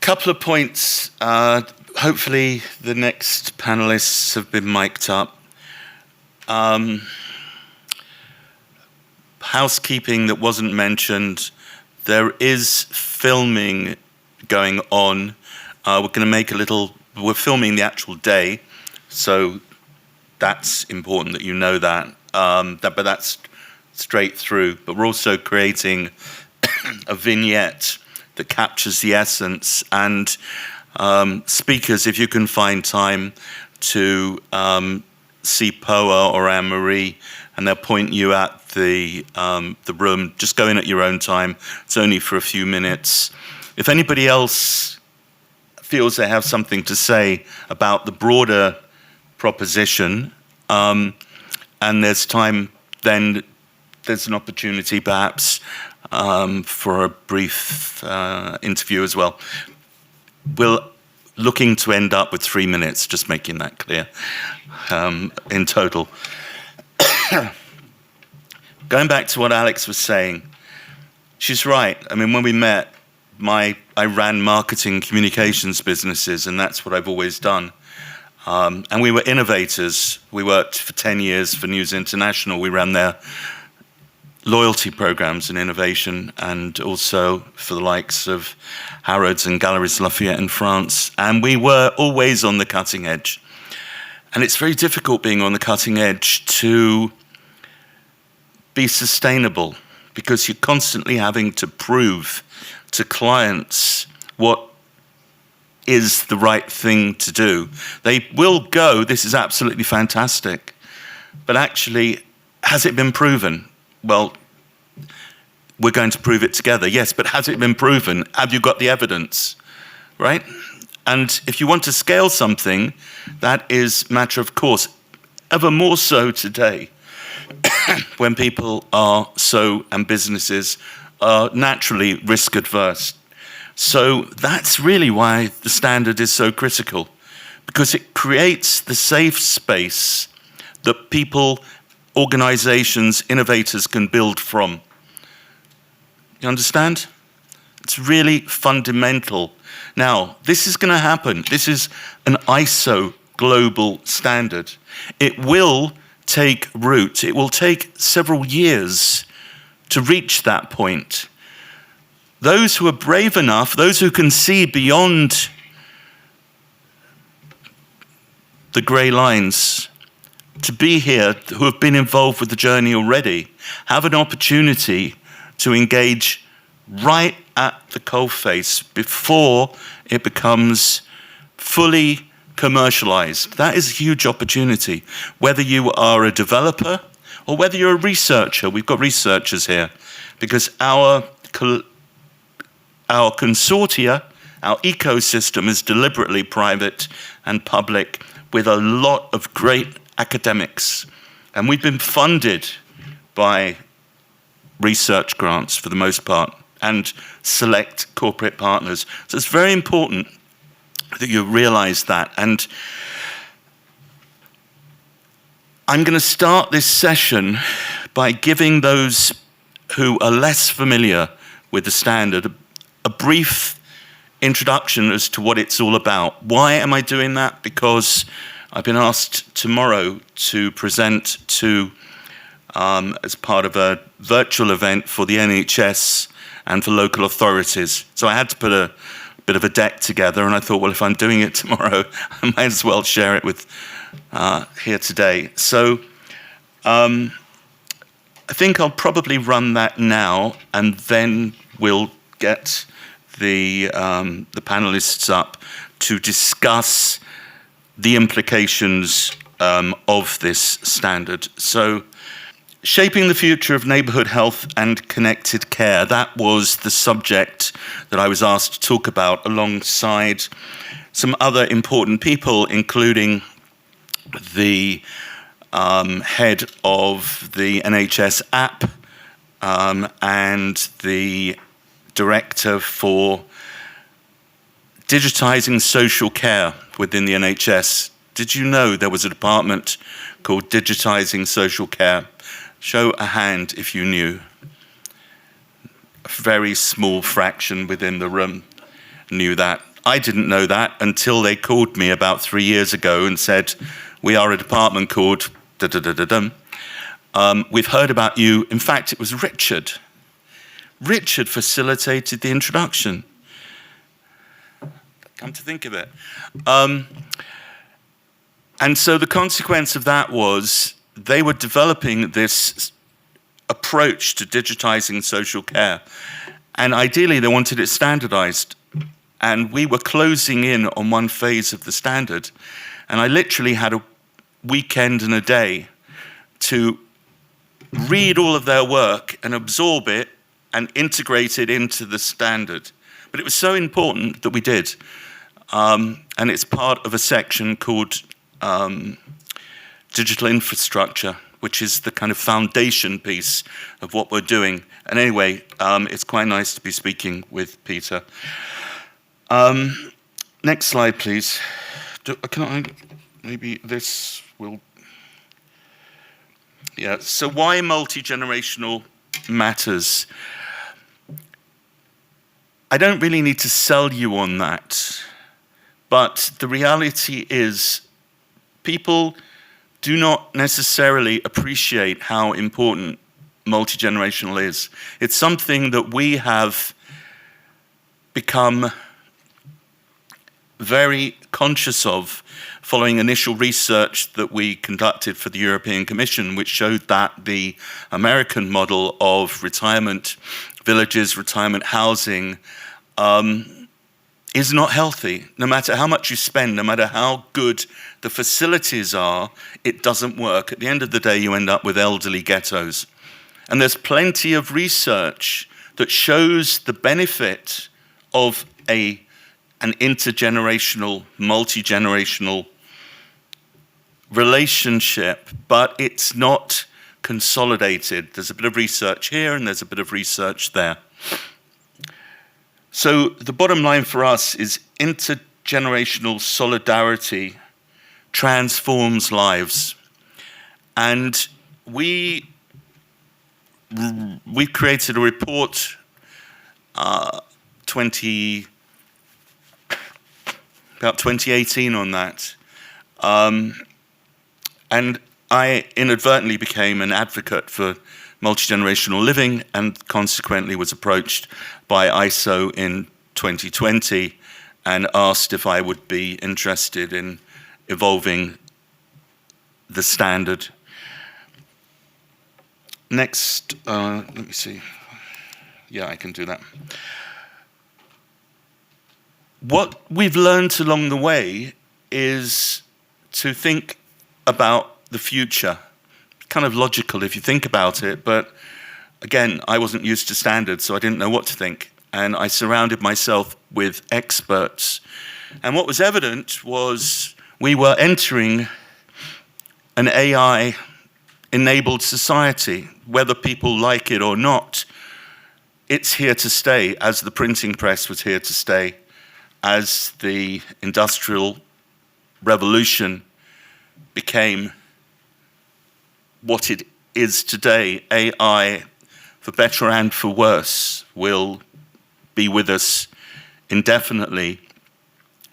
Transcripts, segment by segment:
couple of points. Hopefully the next panelists have been mic'd up. Housekeeping that wasn't mentioned. There is filming going on. We're filming the actual day, so that's important that you know that. But that's straight through. But we're also creating a vignette that captures the essence, and speakers, if you can find time to see Poa or Anne-Marie, and they'll point you at the room. Just go in at your own time. It's only for a few minutes. If anybody else feels they have something to say about the broader proposition, and there's time, then there's an opportunity perhaps for a brief interview as well. We're looking to end up with 3 minutes, just making that clear, in total. Going back to what Alex was saying, she's right. I mean, when we met, I ran marketing communications businesses, and that's what I've always done. And we were innovators. We worked for 10 years for News International. We ran their loyalty programs and innovation, and also for the likes of Harrods and Galeries Lafayette in France. And we were always on the cutting edge. And it's very difficult being on the cutting edge to be sustainable, because you're constantly having to prove to clients what is the right thing to do. They will go, this is absolutely fantastic, but actually, has it been proven? Well, we're going to prove it together. Yes, but has it been proven? Have you got the evidence, right? And if you want to scale something, that is matter of course, ever more so today, when people are and businesses are naturally risk adverse. So that's really why the standard is so critical, because it creates the safe space that people, organizations, innovators can build from. You understand? It's really fundamental. Now, this is going to happen. This is an ISO global standard. It will take root. It will take several years to reach that point. Those who are brave enough, those who can see beyond the grey lines, to be here, who have been involved with the journey already, have an opportunity to engage right at the coalface before it becomes fully commercialized. That is a huge opportunity. Whether you are a developer or whether you're a researcher, we've got researchers here, because our consortia, our ecosystem is deliberately private and public, with a lot of great academics. And we've been funded by research grants for the most part, and select corporate partners. So it's very important that you realize that. And I'm going to start this session by giving those who are less familiar with the standard a brief introduction as to what it's all about. Why am I doing that? Because I've been asked tomorrow to present to, as part of a virtual event for the NHS and for local authorities. So I had to put a bit of a deck together, and I thought, well, if I'm doing it tomorrow, I might as well share it with here today. So I think I'll probably run that now, and then we'll get the panelists up to discuss the implications of this standard. So, shaping the future of neighbourhood health and connected care. That was the subject that I was asked to talk about alongside some other important people, including the head of the NHS app and the director for digitising social care within the NHS. Did you know there was a department called Digitising Social Care? Show a hand if you knew. A very small fraction within the room knew that. I didn't know that until they called me about 3 years ago and said, we are a department called da-da-da-da-dum. We've heard about you. In fact, it was Richard. Richard facilitated the introduction. Come to think of it. And so the consequence of that was they were developing this approach to digitizing social care. And ideally, they wanted it standardized. And we were closing in on one phase of the standard. And I literally had a weekend and a day to read all of their work and absorb it and integrate it into the standard. But it was so important that we did. And it's part of a section called digital infrastructure, which is the kind of foundation piece of what we're doing. And anyway, it's quite nice to be speaking with Peter. Next slide, please. Maybe this will... Yeah, so why multi-generational matters? I don't really need to sell you on that, but the reality is people do not necessarily appreciate how important multi-generational is. It's something that we have become very conscious of following initial research that we conducted for the European Commission, which showed that the American model of retirement villages, retirement housing, is not healthy. No matter how much you spend, no matter how good the facilities are, it doesn't work. At the end of the day, you end up with elderly ghettos. And there's plenty of research that shows the benefit of an intergenerational, multi-generational relationship, but it's not consolidated. There's a bit of research here and there's a bit of research there. So the bottom line for us is intergenerational solidarity transforms lives. And we created a report about 2018 on that. And I inadvertently became an advocate for multi-generational living and consequently was approached by ISO in 2020 and asked if I would be interested in evolving the standard. Next, let me see. Yeah, I can do that. What we've learned along the way is to think about the future. Kind of logical if you think about it, but again, I wasn't used to standards, so I didn't know what to think. And I surrounded myself with experts. And what was evident was we were entering an AI-enabled society. Whether people like it or not, it's here to stay, as the printing press was here to stay, as the Industrial Revolution became what it is today. AI, for better and for worse, will be with us indefinitely.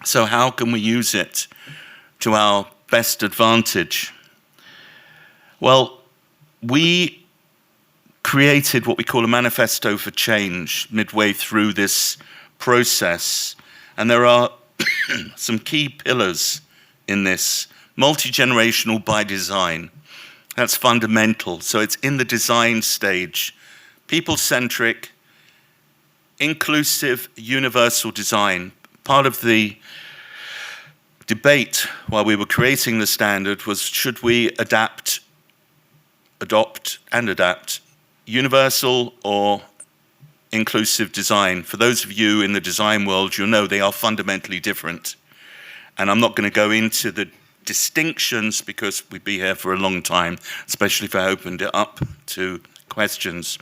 So how can we use it to our best advantage? Well, we created what we call a manifesto for change midway through this process. And there are some key pillars in this. Multi-generational by design. That's fundamental. So it's in the design stage. People-centric, inclusive, universal design. Part of the debate while we were creating the standard was, should we adopt and adapt universal or inclusive design? For those of you in the design world, you'll know they are fundamentally different. And I'm not going to go into the distinctions because we'd be here for a long time, especially if I opened it up to questions.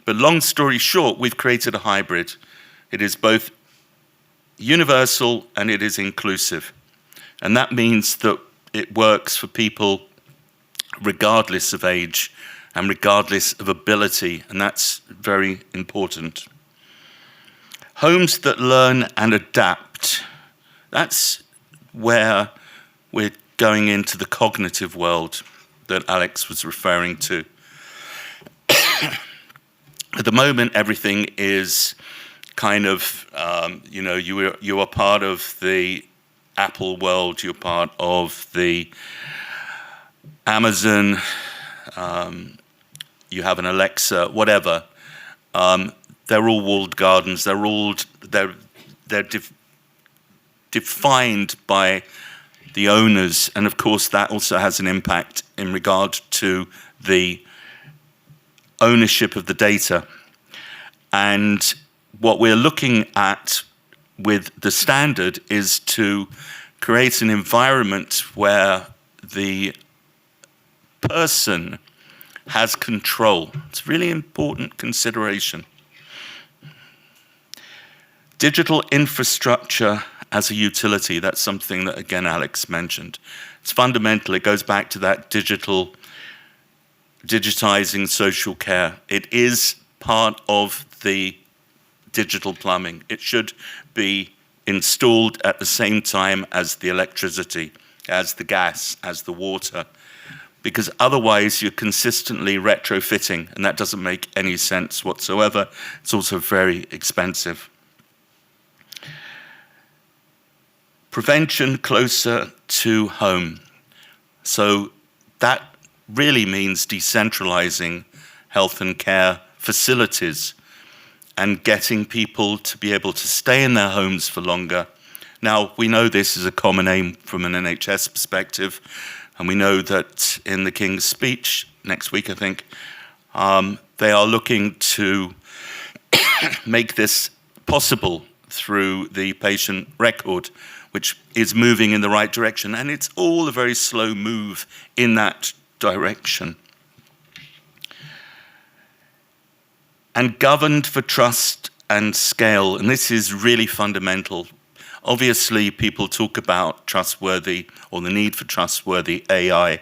But long story short, we've created a hybrid. It is both universal and it is inclusive. And that means that it works for people regardless of age and regardless of ability, and that's very important. Homes that learn and adapt That's where we're going into the cognitive world that Alex was referring to. At the moment, everything is kind of, you are part of the Apple world, you're part of the Amazon, you have an Alexa, whatever. They're all walled gardens. They're defined by the owners, and of course that also has an impact in regard to the ownership of the data. And what we're looking at with the standard is to create an environment where the person has control. It's a really important consideration. Digital infrastructure as a utility, that's something that, again, Alex mentioned. It's fundamental. It goes back to that digitizing social care. It is part of the digital plumbing. It should be installed at the same time as the electricity, as the gas, as the water, because otherwise you're consistently retrofitting, and that doesn't make any sense whatsoever. It's also very expensive. Prevention closer to home. So that really means decentralizing health and care facilities and getting people to be able to stay in their homes for longer. Now, we know this is a common aim from an NHS perspective, and we know that in the King's speech next week, I think, they are looking to make this possible through the patient record, which is moving in the right direction. And it's all a very slow move in that direction. And governed for trust and scale. And this is really fundamental. Obviously, people talk about trustworthy, or the need for trustworthy AI.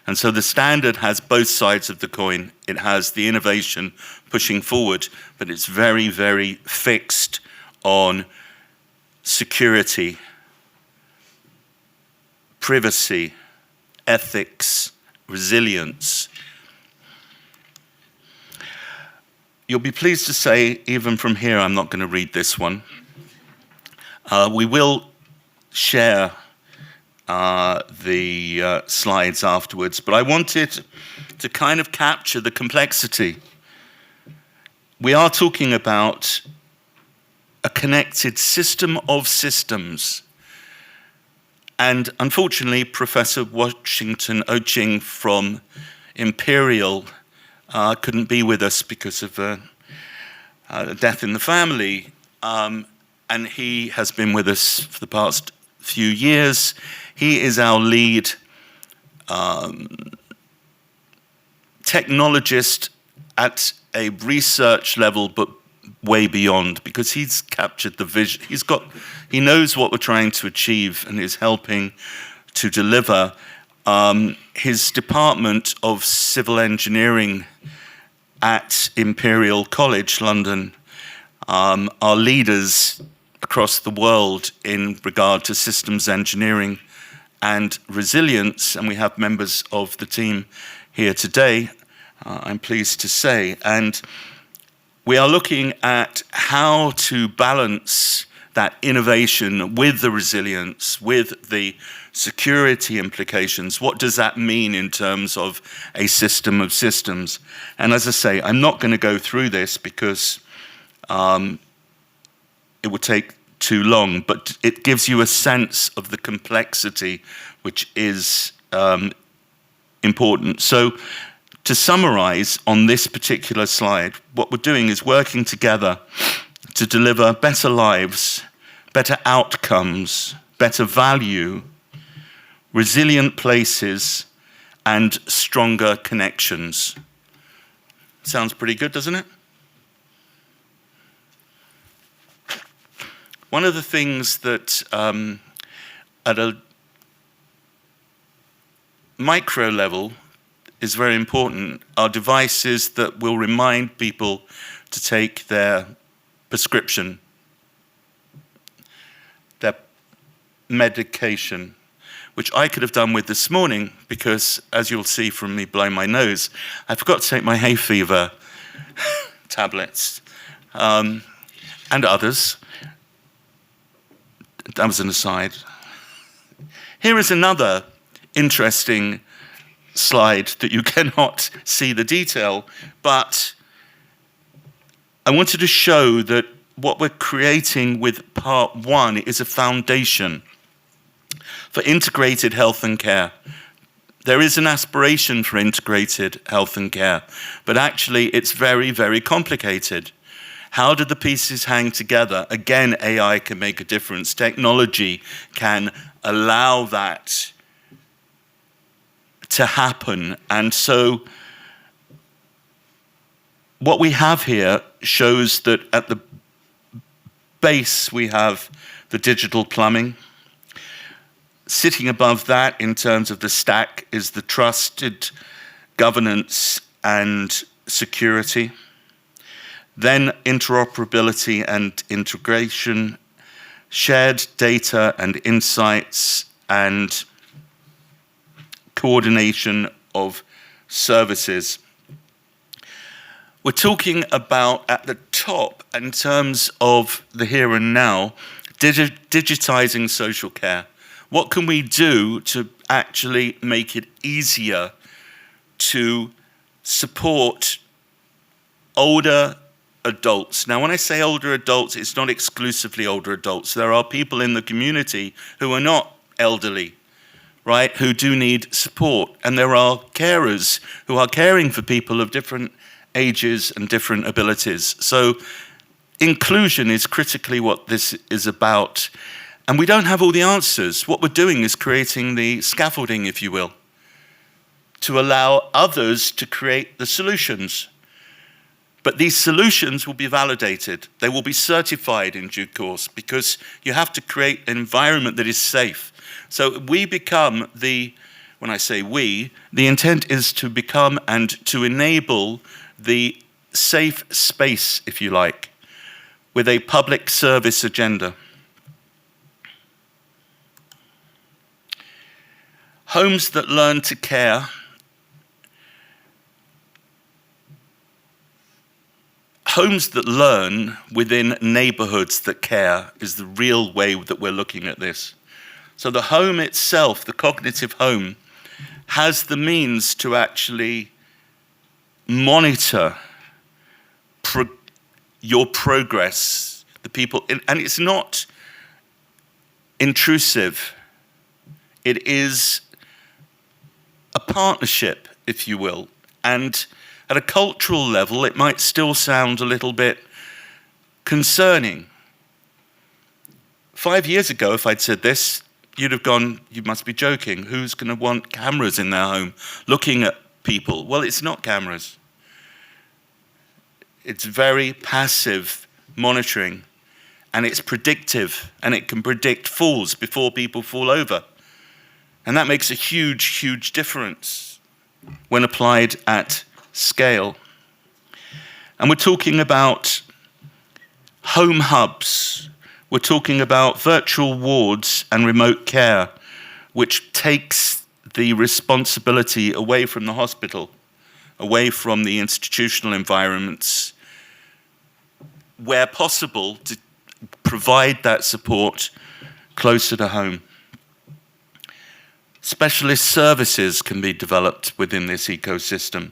And so the standard has both sides of the coin. It has the innovation pushing forward, but it's very, very fixed on security, privacy, ethics, resilience. You'll be pleased to say, even from here, I'm not going to read this one. We will share the slides afterwards, but I wanted to kind of capture the complexity. We are talking about a connected system of systems. And unfortunately, Professor Washington Oching from Imperial couldn't be with us because of a death in the family. And he has been with us for the past few years. He is our lead technologist at a research level, but way beyond, because he's captured the vision. He knows what we're trying to achieve and is helping to deliver. His Department of Civil Engineering at Imperial College London are leaders across the world in regard to systems engineering and resilience, and we have members of the team here today, I'm pleased to say. And we are looking at how to balance that innovation with the resilience, with the security implications. What does that mean in terms of a system of systems? And as I say, I'm not going to go through this because it would take too long, but it gives you a sense of the complexity, which is important. So to summarize on this particular slide, what we're doing is working together to deliver better lives, better outcomes, better value, resilient places, and stronger connections. Sounds pretty good, doesn't it? One of the things that at a micro level is very important are devices that will remind people to take their prescription, their medication, which I could have done with this morning because, as you'll see from me blowing my nose, I forgot to take my hay fever tablets and others. That was an aside. Here is another interesting slide that you cannot see the detail, but I wanted to show that what we're creating with part one is a foundation for integrated health and care. There is an aspiration for integrated health and care, but actually it's very, very complicated. How do the pieces hang together? Again, AI can make a difference. Technology can allow that to happen. And so what we have here shows that at the base we have the digital plumbing. Sitting above that in terms of the stack is the trusted governance and security. Then interoperability and integration, shared data and insights, and coordination of services. We're talking about at the top, in terms of the here and now, digitizing social care. What can we do to actually make it easier to support older adults? Now, when I say older adults, it's not exclusively older adults. There are people in the community who are not elderly, right, who do need support. And there are carers who are caring for people of different ages and different abilities. So inclusion is critically what this is about. And we don't have all the answers. What we're doing is creating the scaffolding, if you will, to allow others to create the solutions. But these solutions will be validated. They will be certified in due course, because you have to create an environment that is safe. So we become when I say we, the intent is to become and to enable the safe space, if you like, with a public service agenda. Homes that learn to care. Homes that learn within neighbourhoods that care is the real way that we're looking at this. So the home itself, the cognitive home, has the means to actually monitor your progress, the people, and it's not intrusive. It is a partnership, if you will. And at a cultural level, it might still sound a little bit concerning. 5 years ago, if I'd said this, you'd have gone, you must be joking. Who's going to want cameras in their home looking at people? Well, it's not cameras. It's very passive monitoring, and it's predictive, and it can predict falls before people fall over. And that makes a huge, huge difference when applied at scale. And we're talking about home hubs. We're talking about virtual wards and remote care, which takes the responsibility away from the hospital, away from the institutional environments, where possible, to provide that support closer to home. Specialist services can be developed within this ecosystem.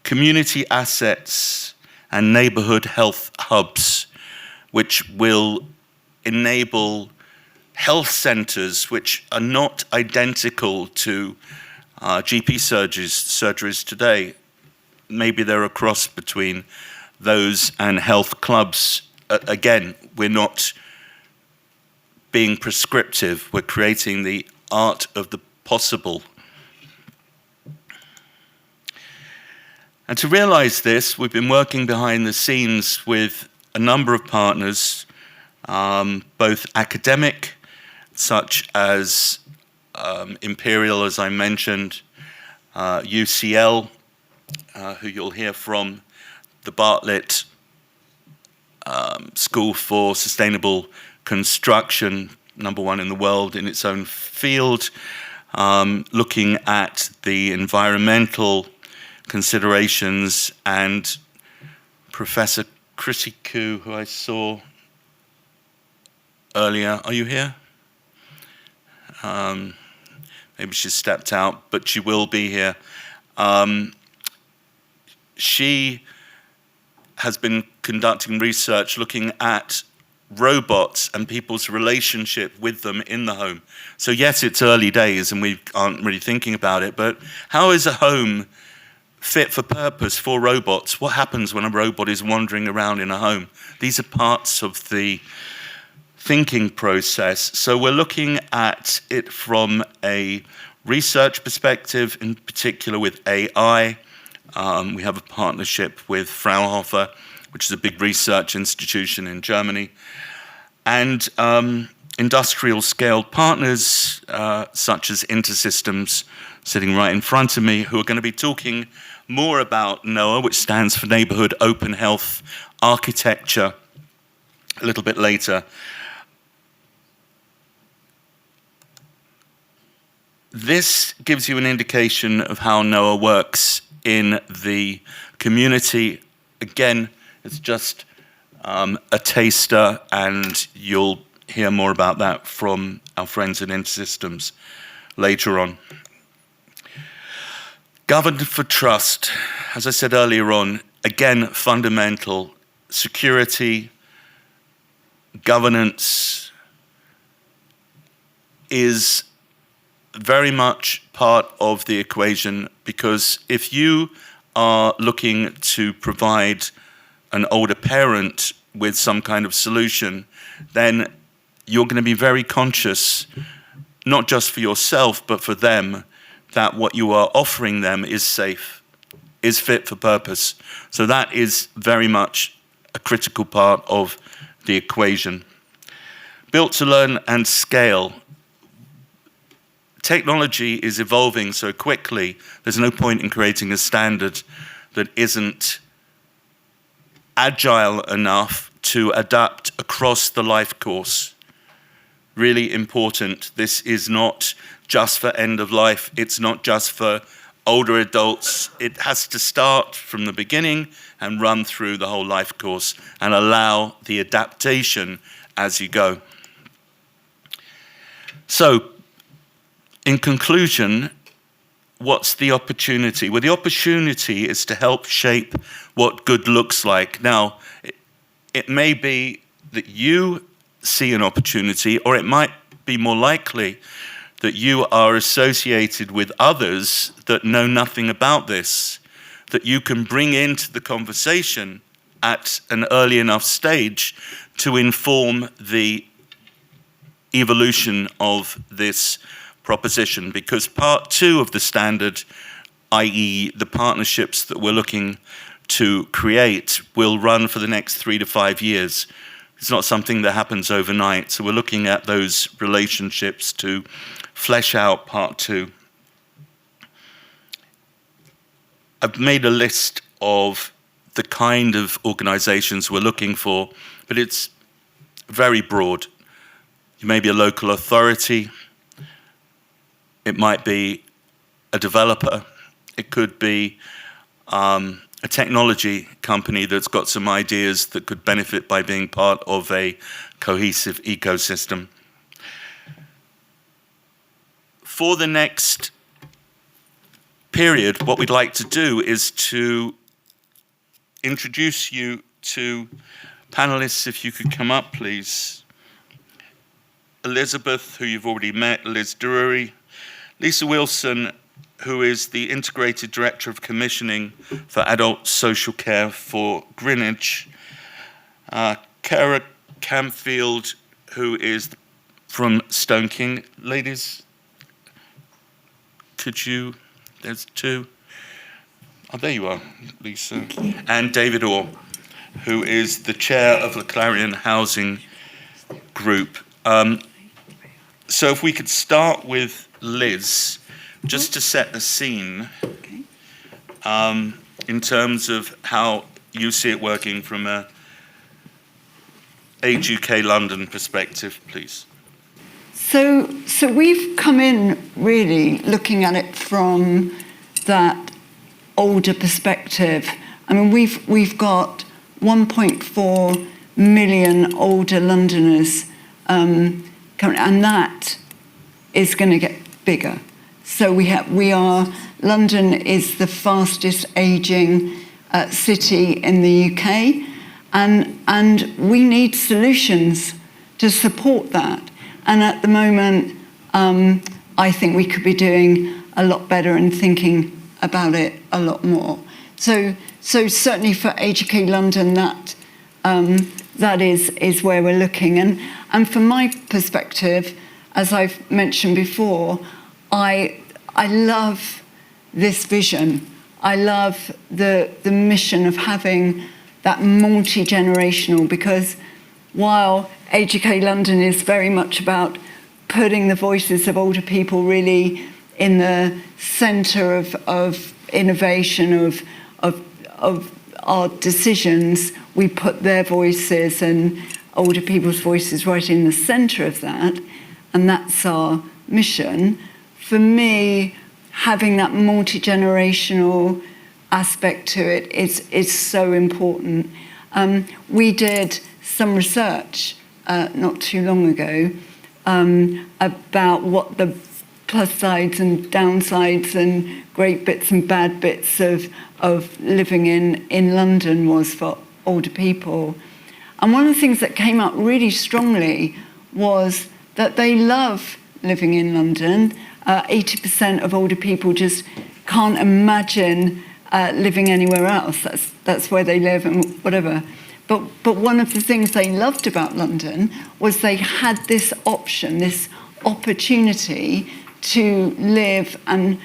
Community assets and neighbourhood health hubs, which will enable health centres which are not identical to GP surgeries today. Maybe they're a cross between those and health clubs. Again, we're not being prescriptive. We're creating the art of the possible. And to realize this, we've been working behind the scenes with a number of partners, both academic, such as Imperial, as I mentioned, UCL, who you'll hear from, the Bartlett School for Sustainable Construction, number one in the world in its own field, looking at the environmental considerations. And Professor Chrissy Koo, who I saw earlier, are you here? Maybe she's stepped out, but she will be here. She has been conducting research looking at robots and people's relationship with them in the home. So yes, it's early days and we aren't really thinking about it, but how is a home fit for purpose for robots? What happens when a robot is wandering around in a home? These are parts of the thinking process. So we're looking at it from a research perspective, in particular with AI. We have a partnership with Fraunhofer, which is a big research institution in Germany, and industrial-scale partners such as InterSystems, sitting right in front of me, who are going to be talking more about NOAA, which stands for Neighbourhood Open Health Architecture, a little bit later. This gives you an indication of how NOAA works in the community. Again, it's just a taster, and you'll hear more about that from our friends at InterSystems later on. Governed for trust, as I said earlier on, again, fundamental. Security, governance is very much part of the equation, because if you are looking to provide an older parent with some kind of solution, then you're going to be very conscious, not just for yourself, but for them, that what you are offering them is safe, is fit for purpose. So that is very much a critical part of the equation. Built to learn and scale. Technology is evolving so quickly, there's no point in creating a standard that isn't agile enough to adapt across the life course. Really important. This is not just for end of life, it's not just for older adults. It has to start from the beginning and run through the whole life course and allow the adaptation as you go. So, in conclusion, what's the opportunity? Well, the opportunity is to help shape what good looks like. Now, it may be that you see an opportunity, or it might be more likely that you are associated with others that know nothing about this, that you can bring into the conversation at an early enough stage to inform the evolution of this proposition. Because part two of the standard, i.e. the partnerships that we're looking to create, will run for the next 3 to 5 years. It's not something that happens overnight. So we're looking at those relationships to flesh out part two. I've made a list of the kind of organizations we're looking for, but it's very broad. You may be a local authority. It might be a developer. It could be a technology company that's got some ideas that could benefit by being part of a cohesive ecosystem. For the next period, what we'd like to do is to introduce you to panelists. If you could come up, please. Elizabeth, who you've already met, Liz Drury. Lisa Wilson, who is the Integrated Director of Commissioning for Adult Social Care for Greenwich. Cara Camfield, who is from Stone King. Ladies, could you, there's two. Oh, there you are, Lisa. And David Orr, who is the chair of the Clarion Housing Group. So if we could start with Liz, just to set the scene, in terms of how you see it working from a Age UK London perspective, please. So we've come in really looking at it from that older perspective. I mean, we've got 1.4 million older Londoners, and that is going to get bigger. So London is the fastest ageing city in the UK, and we need solutions to support that. And at the moment, I think we could be doing a lot better and thinking about it a lot more. So certainly for AAA London, that is where we're looking. And from my perspective, as I've mentioned before, I love this vision. I love the mission of having that multi-generational, because while AAA London is very much about putting the voices of older people really in the centre of innovation, of our decisions, we put their voices and older people's voices right in the centre of that, and that's our mission. For me, having that multi-generational aspect to it is so important. We did some research not too long ago about what the plus sides and downsides and great bits and bad bits of living in London was for older people. And one of the things that came up really strongly was that they love living in London. 80% of older people just can't imagine living anywhere else. That's where they live and whatever. But one of the things they loved about London was they had this option, this opportunity to live and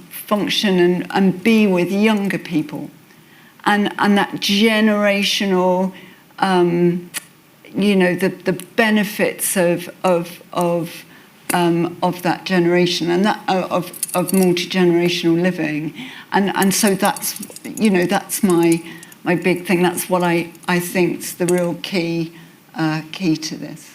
function and be with younger people. And that generational, the benefits of that generation and that of multi-generational living. And so that's my big thing. That's what I think is the real key to this.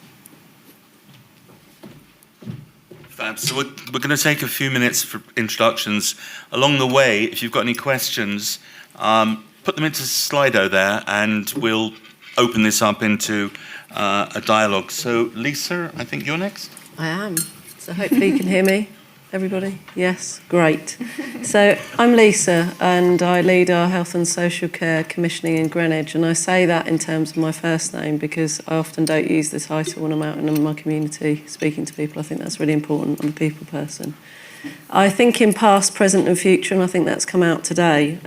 Fab. So we're going to take a few minutes for introductions. Along the way, if you've got any questions, put them into Slido there, and we'll open this up into a dialogue. So Lisa, I think you're next. I am. So hopefully you can hear me. Everybody? Yes? Great. So I'm Lisa, and I lead our health and social care commissioning in Greenwich, and I say that in terms of my first name because I often don't use the title when I'm out in my community speaking to people. I think that's really important. I'm a people person. I think in past, present and future, and I think that's come out today.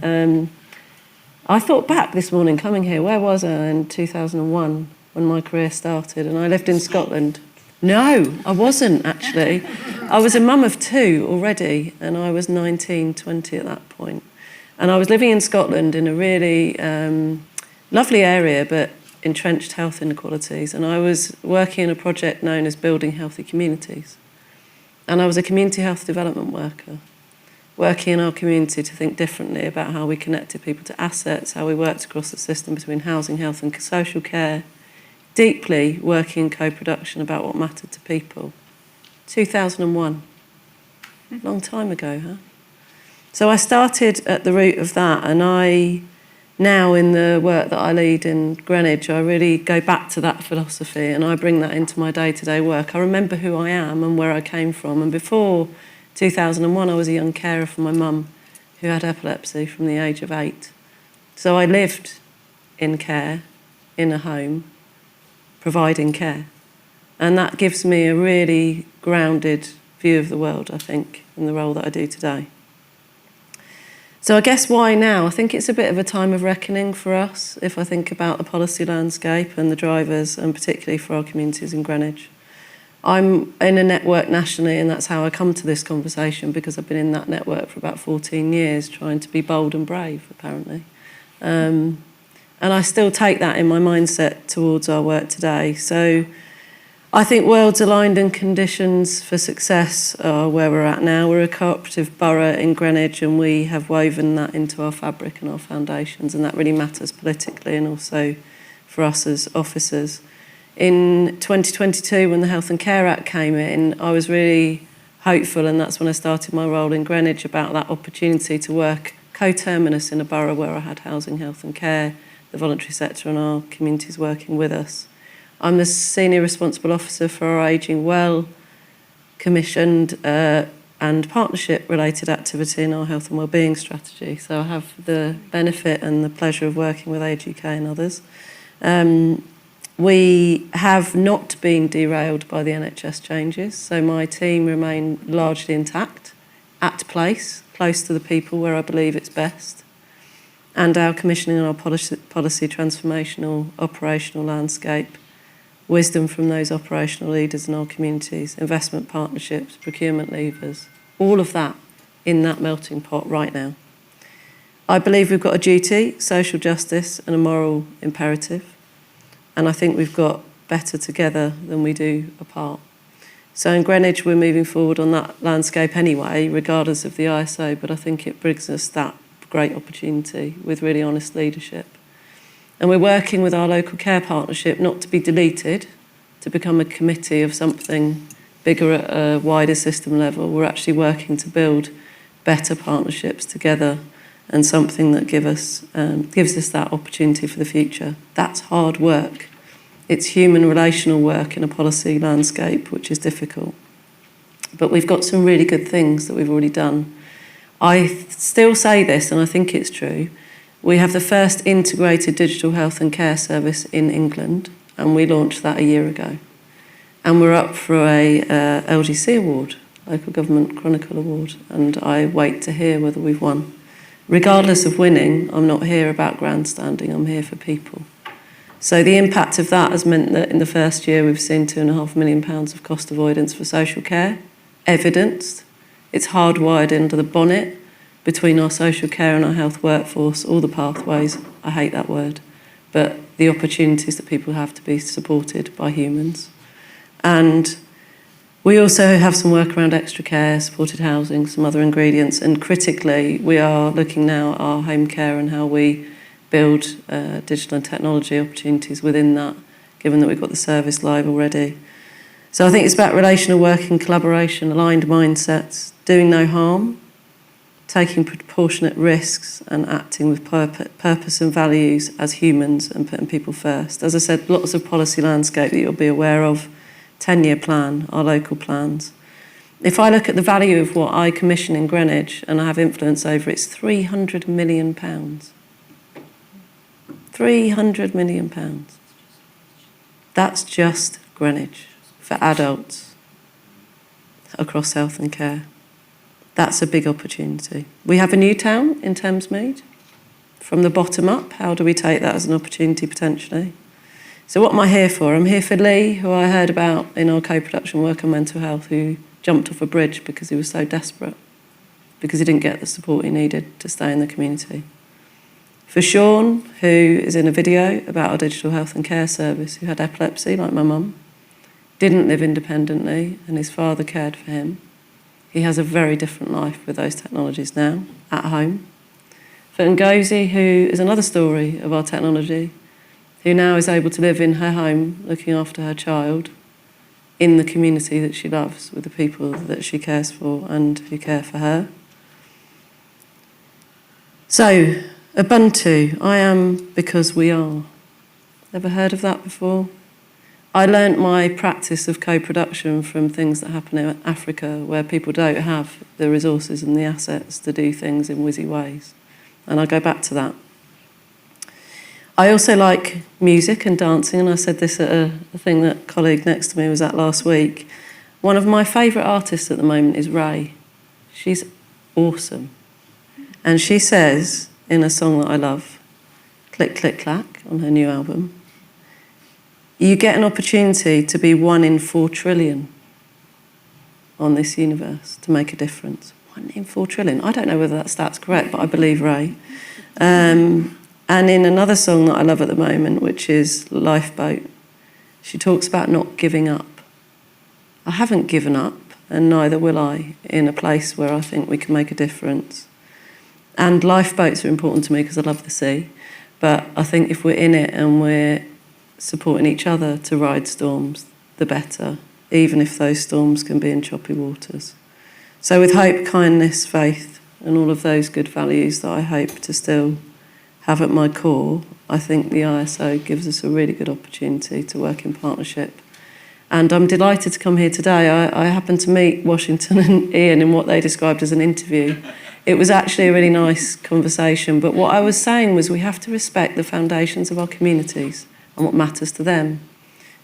I thought back this morning coming here, where was I in 2001 when my career started? And I lived in Scotland. No, I wasn't actually. I was a mum of two already, and I was 19, 20 at that point. And I was living in Scotland in a really lovely area, but entrenched health inequalities. And I was working in a project known as Building Healthy Communities. And I was a community health development worker, working in our community to think differently about how we connected people to assets, how we worked across the system between housing, health and social care, deeply working in co-production about what mattered to people. 2001. Long time ago, huh? So I started at the root of that, and I, now in the work that I lead in Greenwich, I really go back to that philosophy and I bring that into my day-to-day work. I remember who I am and where I came from, and before 2001 I was a young carer for my mum who had epilepsy from the age of 8. So I lived in care, in a home, providing care. And that gives me a really grounded view of the world, I think, in the role that I do today. So I guess why now? I think it's a bit of a time of reckoning for us, if I think about the policy landscape and the drivers, and particularly for our communities in Greenwich. I'm in a network nationally, and that's how I come to this conversation, because I've been in that network for about 14 years, trying to be bold and brave, apparently. And I still take that in my mindset towards our work today. So I think worlds aligned and conditions for success are where we're at now. We're a cooperative borough in Greenwich, and we have woven that into our fabric and our foundations, and that really matters politically and also for us as officers. in 2022, when the Health and Care Act came in, I was really hopeful, and that's when I started my role in Greenwich, about that opportunity to work co-terminus in a borough where I had housing, health and care, the voluntary sector and our communities working with us. I'm the Senior Responsible Officer for our Ageing Well commissioned and partnership-related activity in our health and wellbeing strategy. So I have the benefit and the pleasure of working with Age UK and others. We have not been derailed by the NHS changes, so my team remain largely intact, at place, close to the people where I believe it's best. And our commissioning and our policy transformational operational landscape, wisdom from those operational leaders in our communities, investment partnerships, procurement levers, all of that in that melting pot right now. I believe we've got a duty, social justice and a moral imperative. And I think we've got better together than we do apart. So in Greenwich, we're moving forward on that landscape anyway, regardless of the ISO, but I think it brings us that great opportunity with really honest leadership. And we're working with our local care partnership not to be deleted, to become a committee of something bigger at a wider system level. We're actually working to build better partnerships together and something that gives us that opportunity for the future. That's hard work. It's human relational work in a policy landscape, which is difficult. But we've got some really good things that we've already done. I still say this, and I think it's true. We have the first integrated digital health and care service in England, and we launched that a year ago. And we're up for a LGC award, Local Government Chronicle Award, and I wait to hear whether we've won. Regardless of winning, I'm not here about grandstanding, I'm here for people. So the impact of that has meant that in the first year we've seen £2.5 million of cost avoidance for social care, evidenced. It's hardwired into the bonnet between our social care and our health workforce, all the pathways, I hate that word, but the opportunities that people have to be supported by humans. And we also have some work around extra care, supported housing, some other ingredients, and critically we are looking now at our home care and how we build digital and technology opportunities within that, given that we've got the service live already. So I think it's about relational working, collaboration, aligned mindsets, doing no harm, taking proportionate risks and acting with purpose and values as humans and putting people first. As I said, lots of policy landscape that you'll be aware of, 10-year plan, our local plans. If I look at the value of what I commission in Greenwich and I have influence over, it's £300 million. £300 million. That's just Greenwich for adults across health and care. That's a big opportunity. We have a new town in Thamesmead. From the bottom up, how do we take that as an opportunity potentially? So what am I here for? I'm here for Lee, who I heard about in our co-production work on mental health, who jumped off a bridge because he was so desperate, because he didn't get the support he needed to stay in the community. For Sean, who is in a video about our digital health and care service, who had epilepsy, like my mum, didn't live independently, and his father cared for him. He has a very different life with those technologies now, at home. For Ngozi, who is another story of our technology, who now is able to live in her home, looking after her child, in the community that she loves, with the people that she cares for and who care for her. So, Ubuntu, I am because we are. Ever heard of that before? I learnt my practice of co-production from things that happen in Africa, where people don't have the resources and the assets to do things in whizzy ways. And I go back to that. I also like music and dancing, and I said this at a thing that a colleague next to me was at last week. One of my favourite artists at the moment is Ray. She's awesome. And she says, in a song that I love, Click, Click, Clack, on her new album, you get an opportunity to be 1 in 4 trillion on this universe to make a difference. 1 in 4 trillion. I don't know whether that stat's correct, but I believe Ray. And in another song that I love at the moment, which is Lifeboat, she talks about not giving up. I haven't given up, and neither will I, in a place where I think we can make a difference. And lifeboats are important to me because I love the sea. But I think if we're in it and we're supporting each other to ride storms, the better, even if those storms can be in choppy waters. So with hope, kindness, faith, and all of those good values that I hope to still have at my core, I think the ISO gives us a really good opportunity to work in partnership. And I'm delighted to come here today. I happened to meet Washington and Ian in what they described as an interview. It was actually a really nice conversation, but what I was saying was we have to respect the foundations of our communities and what matters to them.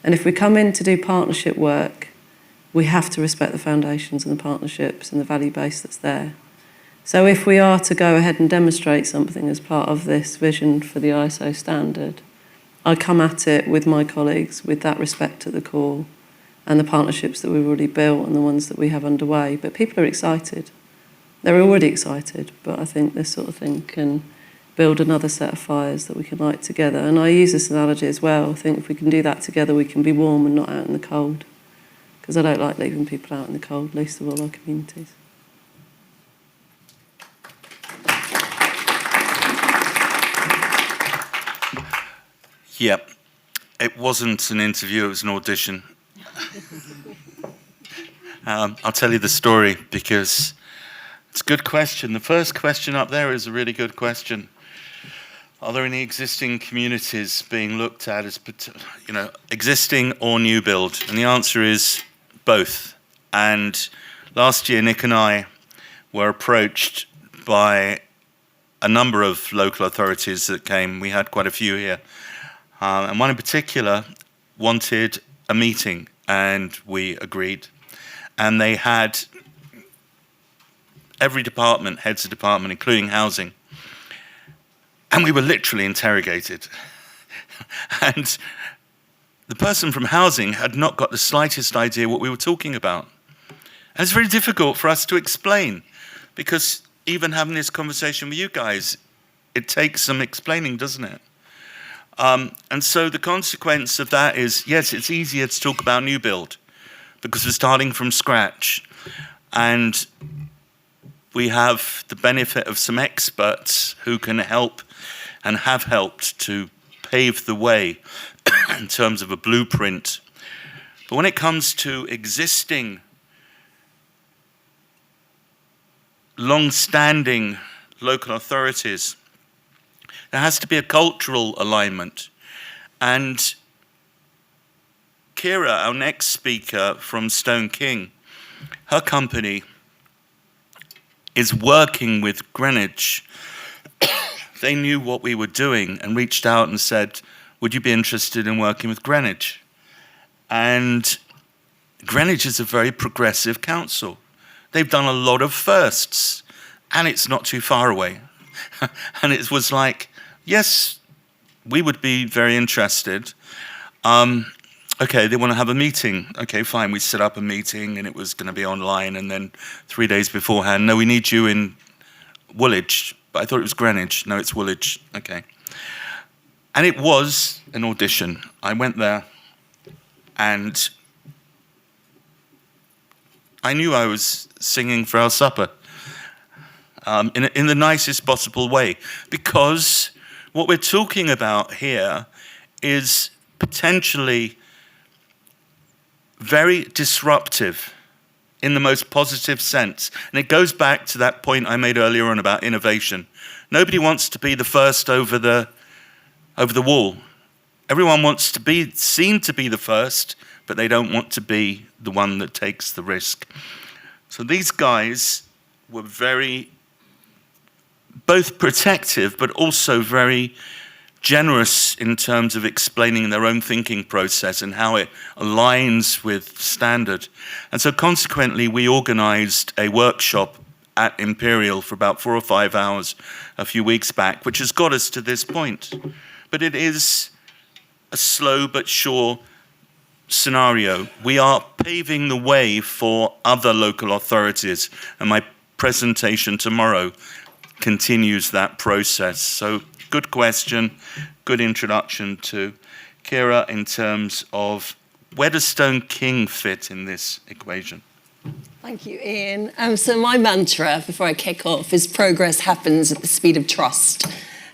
And if we come in to do partnership work, we have to respect the foundations and the partnerships and the value base that's there. So if we are to go ahead and demonstrate something as part of this vision for the ISO standard, I come at it with my colleagues with that respect at the core and the partnerships that we've already built and the ones that we have underway. But people are excited. They're already excited, but I think this sort of thing can build another set of fires that we can light together. And I use this analogy as well. I think if we can do that together, we can be warm and not out in the cold. Because I don't like leaving people out in the cold, least of all our communities. Yep. It wasn't an interview, it was an audition. I'll tell you the story because it's a good question. The first question up there is a really good question. Are there any existing communities being looked at as, existing or new build? And the answer is both. And last year, Nick and I were approached by a number of local authorities that came. We had quite a few here. And one in particular wanted a meeting, and we agreed. And they had every department, heads of department, including housing. And we were literally interrogated. And the person from housing had not got the slightest idea what we were talking about. And it's very difficult for us to explain, because even having this conversation with you guys, it takes some explaining, doesn't it? And so the consequence of that is, yes, it's easier to talk about new build because we're starting from scratch. And we have the benefit of some experts who can help and have helped to pave the way in terms of a blueprint. But when it comes to existing, long-standing local authorities, there has to be a cultural alignment. And Kira, our next speaker from Stone King, her company is working with Greenwich. They knew what we were doing and reached out and said, would you be interested in working with Greenwich? And Greenwich is a very progressive council. They've done a lot of firsts, and it's not too far away. And it was like, yes, we would be very interested. Okay, they want to have a meeting. Okay, fine, we set up a meeting, and it was going to be online, and then 3 days beforehand, no, we need you in Woolwich. But I thought it was Greenwich. No, it's Woolwich. Okay. And it was an audition. I went there, and I knew I was singing for our supper in the nicest possible way, because what we're talking about here is potentially very disruptive in the most positive sense. And it goes back to that point I made earlier on about innovation. Nobody wants to be the first over the wall. Everyone wants to be seen to be the first, but they don't want to be the one that takes the risk. So these guys were very, both protective, but also very generous in terms of explaining their own thinking process and how it aligns with standard. And so consequently, we organized a workshop at Imperial for about 4 or 5 hours a few weeks back, which has got us to this point. But it is a slow but sure scenario. We are paving the way for other local authorities, and my presentation tomorrow continues that process. So good question, good introduction to Kira in terms of where does Stone King fit in this equation? Thank you, Ian. So my mantra before I kick off is progress happens at the speed of trust.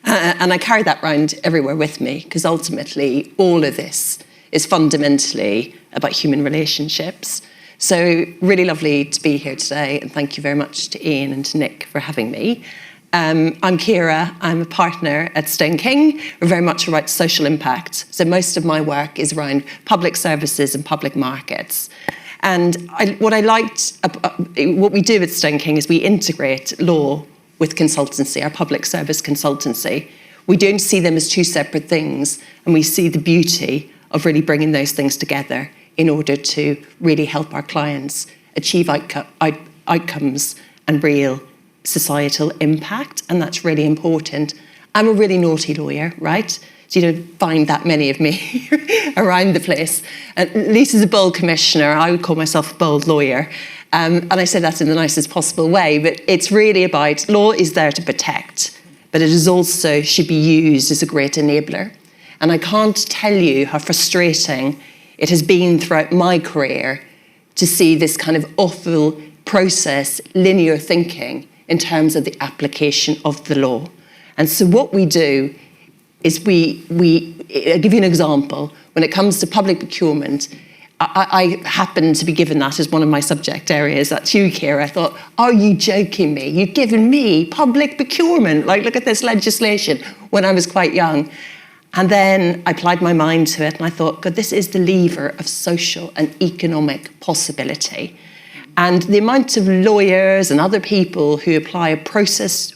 And I carry that around everywhere with me, because ultimately all of this is fundamentally about human relationships. So really lovely to be here today, and thank you very much to Ian and to Nick for having me. I'm Ciara, I'm a partner at Stone King. We're very much about social impact. So most of my work is around public services and public markets. And what we do at Stone King is we integrate law with consultancy, our public service consultancy. We don't see them as two separate things, and we see the beauty of really bringing those things together in order to really help our clients achieve outcomes and real societal impact, and that's really important. I'm a really naughty lawyer, right? So you don't find that many of me around the place. Lisa's a bold commissioner. I would call myself a bold lawyer. And I say that in the nicest possible way, but it's really about law is there to protect, but it is also should be used as a great enabler. And I can't tell you how frustrating it has been throughout my career to see this kind of awful process, linear thinking in terms of the application of the law. And so what we do is I'll give you an example. When it comes to public procurement, I happen to be given that as one of my subject areas. That's you, Ciara. I thought, are you joking me? You've given me public procurement. Like, look at this legislation when I was quite young. And then I applied my mind to it and I thought, God, this is the lever of social and economic possibility. And the amount of lawyers and other people who apply a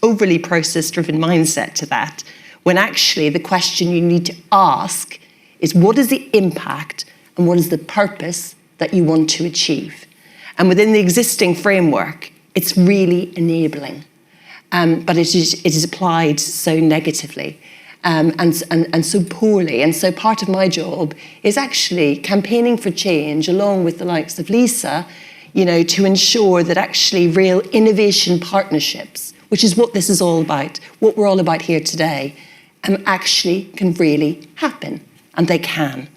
overly process-driven mindset to that, when actually the question you need to ask is what is the impact and what is the purpose that you want to achieve? And within the existing framework, it's really enabling. But it is applied so negatively and so poorly. And so part of my job is actually campaigning for change along with the likes of Lisa, to ensure that actually real innovation partnerships, which is what this is all about, what we're all about here today, actually can really happen, and they can.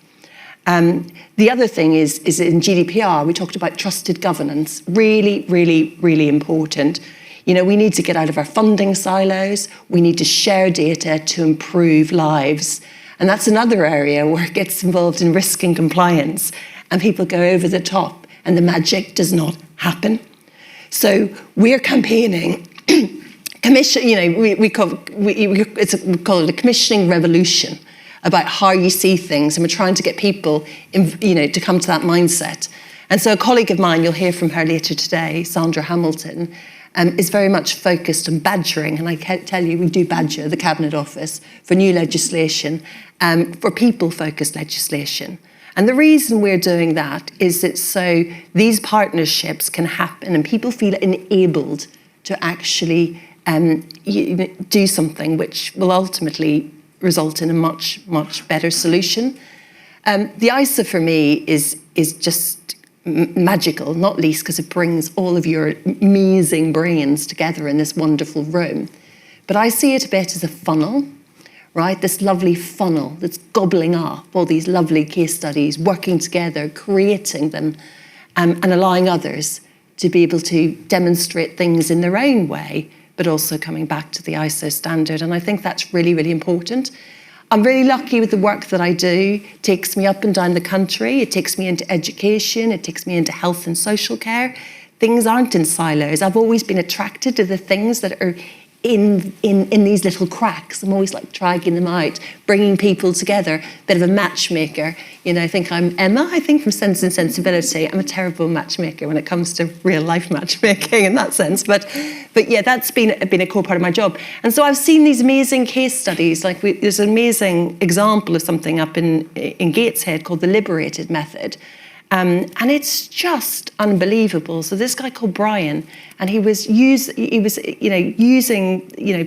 The other thing is in GDPR, we talked about trusted governance, really, really, really important. We need to get out of our funding silos. We need to share data to improve lives. And that's another area where it gets involved in risk and compliance, and people go over the top, and the magic does not happen. So we're campaigning, we call it a commissioning revolution about how you see things, and we're trying to get people, to come to that mindset. And so a colleague of mine, you'll hear from her later today, Sandra Hamilton, is very much focused on badgering, and I can tell you we do badger the Cabinet Office for new legislation, for people-focused legislation. And the reason we're doing that is that so these partnerships can happen and people feel enabled to actually do something which will ultimately result in a much, much better solution. The ISA for me is just magical, not least because it brings all of your amazing brains together in this wonderful room. But I see it a bit as a funnel, right? This lovely funnel that's gobbling up all these lovely case studies, working together, creating them, and allowing others to be able to demonstrate things in their own way, but also coming back to the ISO standard. And I think that's really, really important. I'm really lucky with the work that I do. It takes me up and down the country. It takes me into education. It takes me into health and social care. Things aren't in silos. I've always been attracted to the things that are in these little cracks. I'm always like dragging them out, bringing people together, bit of a matchmaker. I think I'm Emma, from Sense and Sensibility. I'm a terrible matchmaker when it comes to real life matchmaking in that sense. But yeah, that's been a core part of my job. And so I've seen these amazing case studies. There's an amazing example of something up in Gateshead called the Liberated Method. And it's just unbelievable. So this guy called Brian, and he was using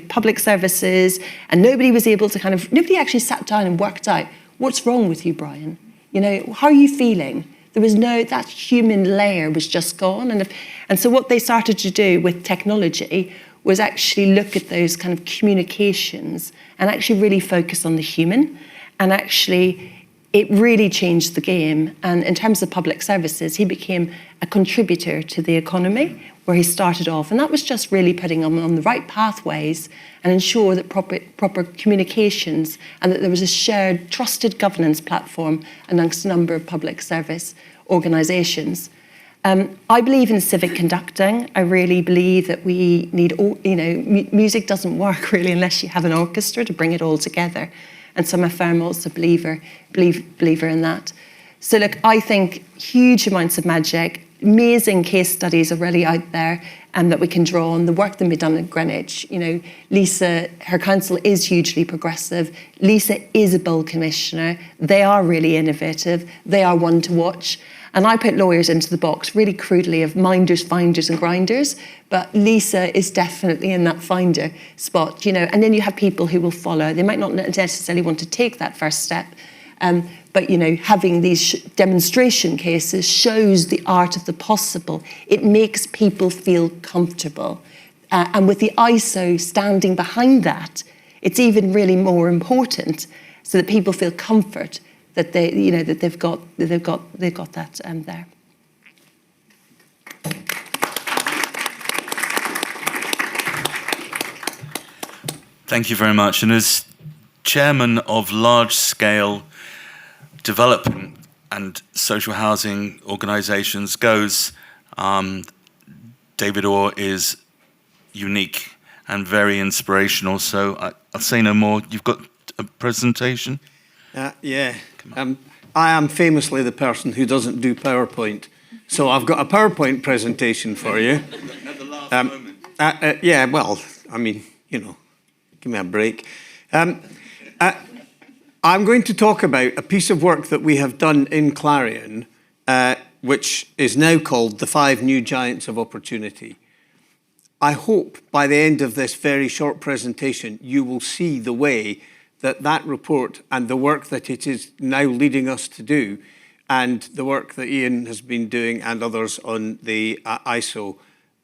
public services, and nobody was able to nobody actually sat down and worked out what's wrong with you, Brian. How are you feeling? There was that human layer was just gone. And so what they started to do with technology was actually look at those kind of communications and actually really focus on the human and actually it really changed the game. And in terms of public services, he became a contributor to the economy, where he started off. And that was just really putting him on the right pathways and ensure that proper communications, and that there was a shared, trusted governance platform amongst a number of public service organisations. I believe in civic conducting. I really believe that we need, music doesn't work really unless you have an orchestra to bring it all together. And so I'm a firm also believer in that. So look, I think huge amounts of magic, amazing case studies already out there that we can draw on. The work that we've done at Greenwich, Lisa, her council is hugely progressive. Lisa is a bill commissioner. They are really innovative. They are one to watch. And I put lawyers into the box really crudely of minders, finders and grinders, but Lisa is definitely in that finder spot, and then you have people who will follow. They might not necessarily want to take that first step, but having these demonstration cases shows the art of the possible. It makes people feel comfortable. And with the ISO standing behind that, it's even really more important so that people feel comfort that they've got that there. Thank you very much. And as chairman of large-scale development and social housing organisations goes, David Orr is unique and very inspirational. So I'll say no more. You've got a presentation? Yeah. I am famously the person who doesn't do PowerPoint. So I've got a PowerPoint presentation for you. At the last moment. Yeah, well, I mean, give me a break. I'm going to talk about a piece of work that we have done in Clarion, which is now called the 5 New Giants of Opportunity. I hope by the end of this very short presentation, you will see the way that report and the work that it is now leading us to do, and the work that Ian has been doing and others on the ISO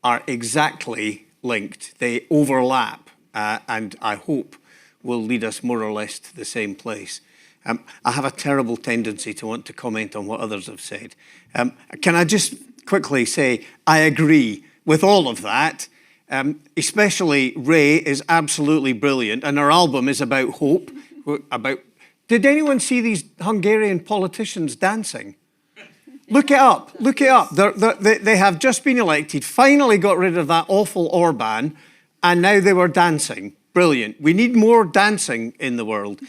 are exactly linked. They overlap, and I hope will lead us more or less to the same place. I have a terrible tendency to want to comment on what others have said. Can I just quickly say I agree with all of that. Especially Ray is absolutely brilliant, and her album is about hope. Did anyone see these Hungarian politicians dancing? Look it up. Look it up. They have just been elected, finally got rid of that awful Orban, and now they were dancing. Brilliant. We need more dancing in the world.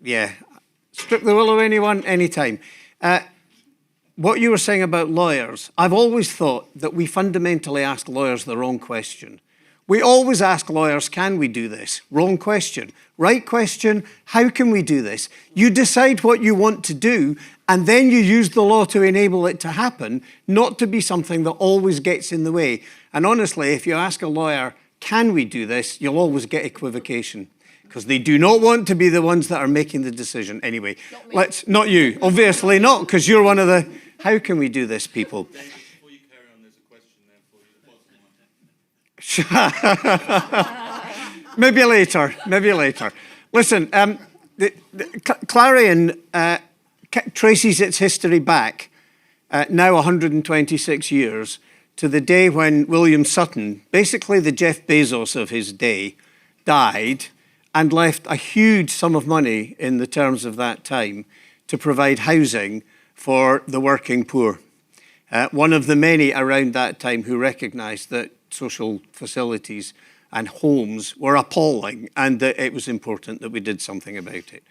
Yeah, strip the will of anyone, anytime. What you were saying about lawyers, I've always thought that we fundamentally ask lawyers the wrong question. We always ask lawyers, can we do this? Wrong question. Right question, how can we do this? You decide what you want to do, and then you use the law to enable it to happen, not to be something that always gets in the way. And honestly, if you ask a lawyer, can we do this, you'll always get equivocation, because they do not want to be the ones that are making the decision. Anyway, not you, obviously not, because you're one of the, how can we do this, people? David, before you carry on, there's a question there for you. Maybe later. Listen, Clarion traces its history back, now 126 years, to the day when William Sutton, basically the Jeff Bezos of his day, died and left a huge sum of money in the terms of that time to provide housing for the working poor. One of the many around that time who recognised that social facilities and homes were appalling and that it was important that we did something about it.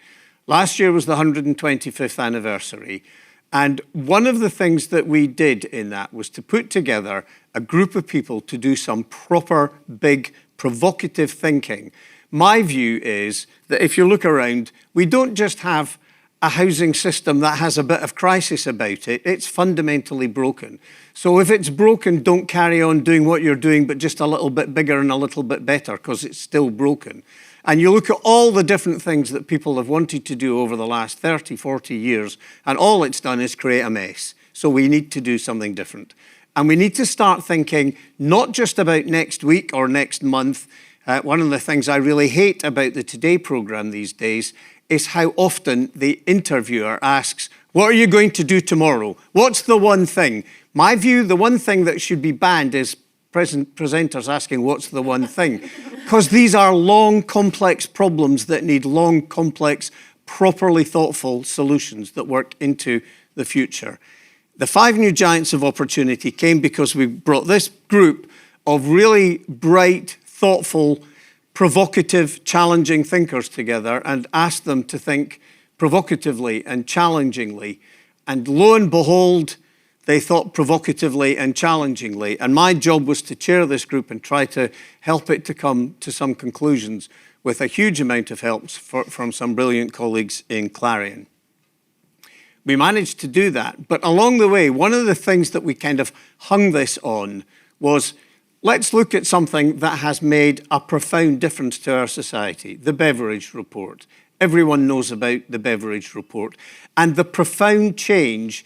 Last year was the 125th anniversary, and one of the things that we did in that was to put together a group of people to do some proper, big, provocative thinking. My view is that if you look around, we don't just have a housing system that has a bit of crisis about it, it's fundamentally broken. So if it's broken, don't carry on doing what you're doing, but just a little bit bigger and a little bit better, because it's still broken. And you look at all the different things that people have wanted to do over the last 30, 40 years, and all it's done is create a mess. So we need to do something different. And we need to start thinking not just about next week or next month. One of the things I really hate about the Today programme these days is how often the interviewer asks, what are you going to do tomorrow? What's the one thing? My view, the one thing that should be banned is presenters asking what's the one thing, because these are long, complex problems that need long, complex, properly thoughtful solutions that work into the future. The 5 new giants of opportunity came because we brought this group of really bright, thoughtful, provocative, challenging thinkers together and asked them to think provocatively and challengingly. And lo and behold, they thought provocatively and challengingly. And my job was to chair this group and try to help it to come to some conclusions with a huge amount of help from some brilliant colleagues in Clarion. We managed to do that. But along the way, one of the things that we kind of hung this on was, let's look at something that has made a profound difference to our society, the Beveridge Report. Everyone knows about the Beveridge Report and the profound change